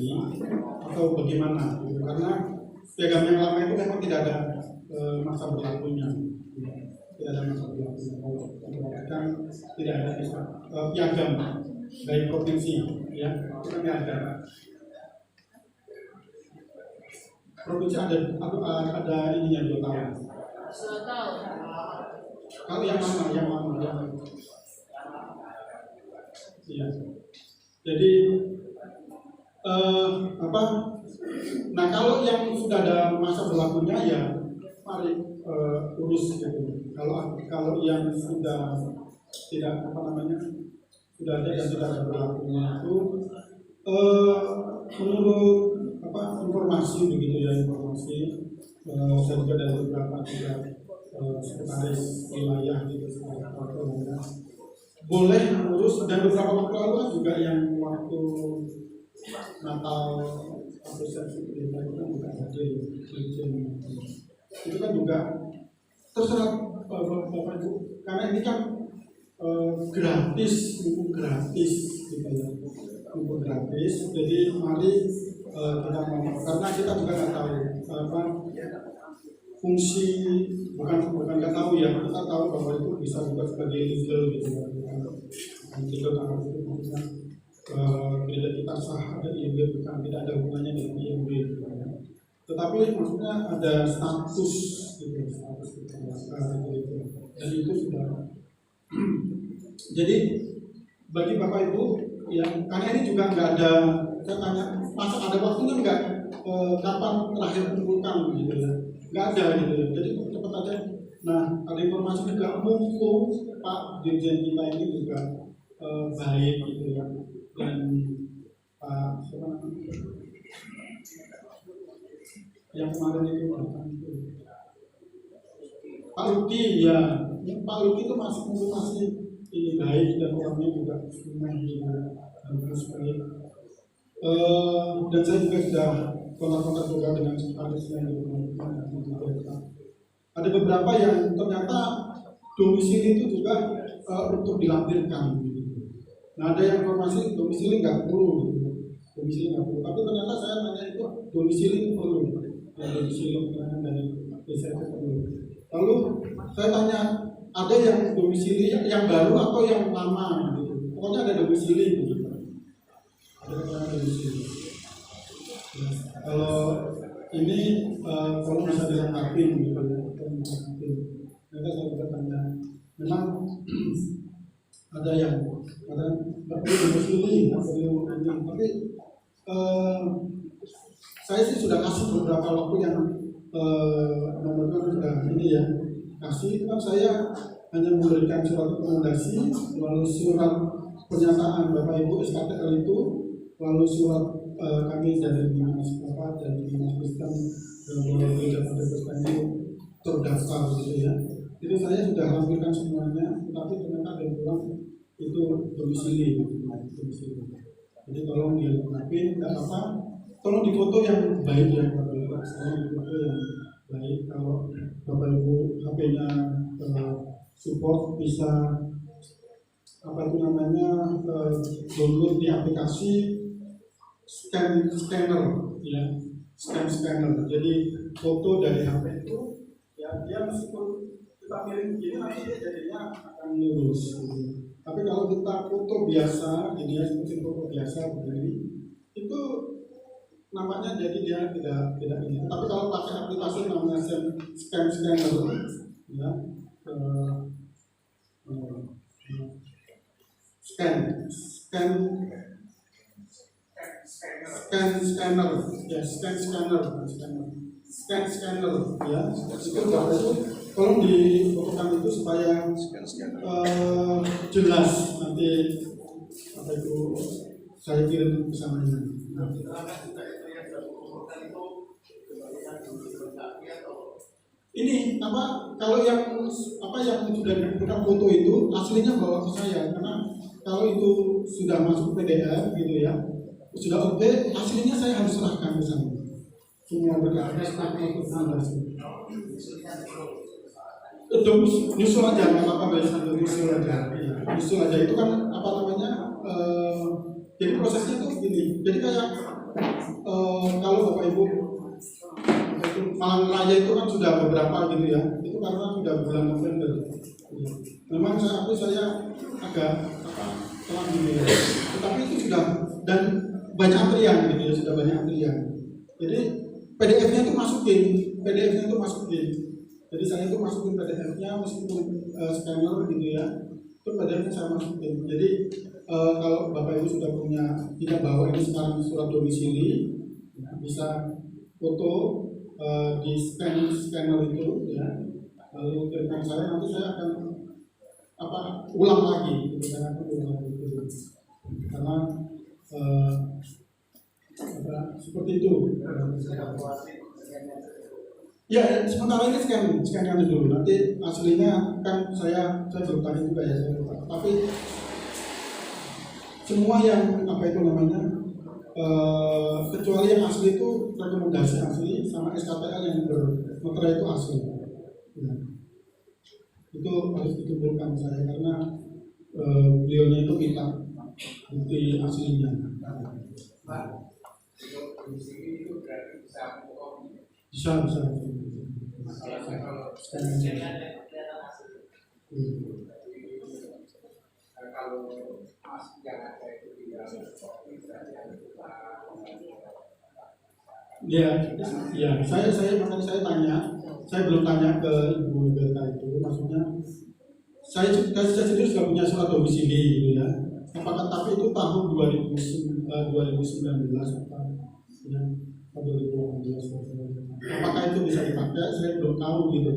atau bagaimana gitu. Karena piagam yang lama itu memang tidak ada masa berlakunya ya. Tidak ada masa berlakunya. Kalau tidak ada piagam dari provinsi ya, itu kan ada provinsi ada ininya 2 tahun. 2 tahun. Kalau yang mana? Iya. Jadi nah kalau yang sudah ada masa berlakunya ya mari urus gitu. Kalau yang sudah tidak sudah ada dan tidak ada berlakunya itu menurut informasi begitu ya, informasi saya juga dari beberapa sekretaris wilayah gitu, boleh mengurus, dan beberapa waktu lalu juga yang waktu Natal asosiasi itu juga hadir itu kan juga terserah Bapak Ibu, karena ini kan gratis gitu ya, untuk gratis. Jadi mari kita mau, karena kita juga nggak tahu fungsi, bukan nggak tahu ya, kita tahu bahwa itu bisa juga sebagai legal gitu ya, legal karena itu maksudnya tidak kita sah, ada IMB bukan, tidak ada hubungannya dengan IMB gitu ya. Tetapi maksudnya ada status gitu, gitu. Dan itu sudah jadi bagi Bapak Ibu ya, karena ini juga nggak ada, saya tanya masa ada waktunya nggak, kapan terakhir kumpulkan gitu ya, nggak ada gitu ya. Jadi cepat aja. Nah, ada informasi juga mumpung Pak Dirjen kita ini juga baik gitu ya, dan Pak yang kemarin itu Pak Luki ya, Pak Luki itu masih ini baik dan orangnya juga bagus baik. Dan saya juga sudah kontak-kontak juga dengan sekretaris yang ada beberapa yang ternyata domisili itu juga untuk dilampirkan gitu. Nah, ada yang informasi domisili nggak perlu gitu. Domisili nggak perlu, tapi ternyata saya nanya itu domisili perlu, domisili keterangan dari desa itu perlu. Lalu saya tanya, ada yang domisili yang baru atau yang lama gitu? Pokoknya ada domisili gitu. Ada keterangan domisili. Ya, kalau ini kalau bisa dilengkapi gitu ya, mereka saya bertanya, memang ada yang nggak perlu domisili, nggak perlu ini, tapi saya sih sudah kasih beberapa waktu yang nomornya sudah ini ya kasih. Kan saya hanya memberikan surat rekomendasi, lalu surat pernyataan Bapak Ibu SKTL itu, lalu surat kami dari dinas Bapak dan dinas Kristen melalui data Kristen itu terdaftar gitu ya. Itu saya sudah lampirkan semuanya, tetapi ternyata ada yang bilang itu domisili, domisili. Jadi tolong dilengkapi, tidak apa-apa. Tolong difoto yang baik ya, Bapak. Saya difoto yang baik. Kalau Bapak Ibu HP-nya support, bisa apa itu namanya download di aplikasi scanner ya, scanner. Jadi foto dari HP itu ya, dia meskipun kita miring begini nanti dia jadinya akan lurus. Tapi kalau kita foto biasa, jadi ya seperti foto biasa begini, itu nampaknya jadi dia tidak ini. Tapi kalau pakai aplikasi namanya scanner ya, scanner ya, itu tolong difotokan itu supaya jelas nanti apa itu saya kirim pesanannya. Ini apa kalau yang sudah dibuka foto itu aslinya bawa ke saya, karena kalau itu sudah masuk PDF gitu ya, sudah oke, aslinya saya harus serahkan ke sana. Semua berkas nyusul aja, nggak apa-apa, biasa nyusul aja. Nyusul aja itu kan apa namanya? Jadi prosesnya tuh begini. Jadi kayak kalau Bapak Ibu Malang Raya itu kan sudah beberapa gitu ya. Itu karena sudah bulan November. Memang saya agak telat gitu ya. Tetapi itu sudah dan banyak antrian gitu ya, sudah banyak antrian. Jadi PDF-nya itu masukin. Jadi saya itu masukin PDF-nya meskipun scanner gitu ya. Itu PDF-nya saya masukin. Jadi kalau Bapak Ibu sudah punya, tidak bawa ini sekarang surat domisili, ya, bisa foto di scanner itu ya, lalu kirimkan saya, nanti saya akan ulang lagi gitu, karena seperti itu. Ya, sementara ini scan dulu, nanti aslinya kan saya belum tanya juga ya, tapi semua yang apa itu namanya kecuali yang asli itu rekomendasi asli sama SKTL yang bermeterai itu asli ya. Itu harus dikumpulkan saya karena beliaunya itu minta bukti aslinya. Bisa. Kalau masih yang ada itu tidak ya, saya tanya, saya belum tanya ke Ibu Berta itu, maksudnya saya sendiri sudah punya surat domisili gitu ya. Apakah tapi itu tahun 2019 apa ya, 2018. Apakah itu bisa dipakai? Saya belum tahu gitu.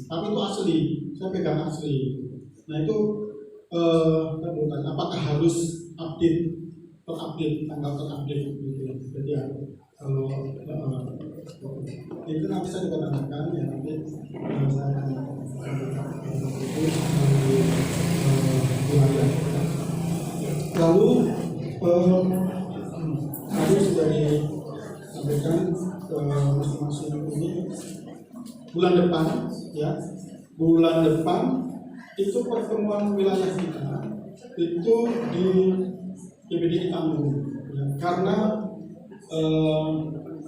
Tapi itu asli, saya pegang asli. Nah itu saya belum tanya, apakah harus terupdate tanggal terupdate gitu ya. Jadi ya, kalau itu nanti saya juga tanyakan ya, nanti saya akan lalu tadi sudah disampaikan ke masing-masing ini bulan depan itu pertemuan wilayah kita itu di GBDI Tanggung ya, karena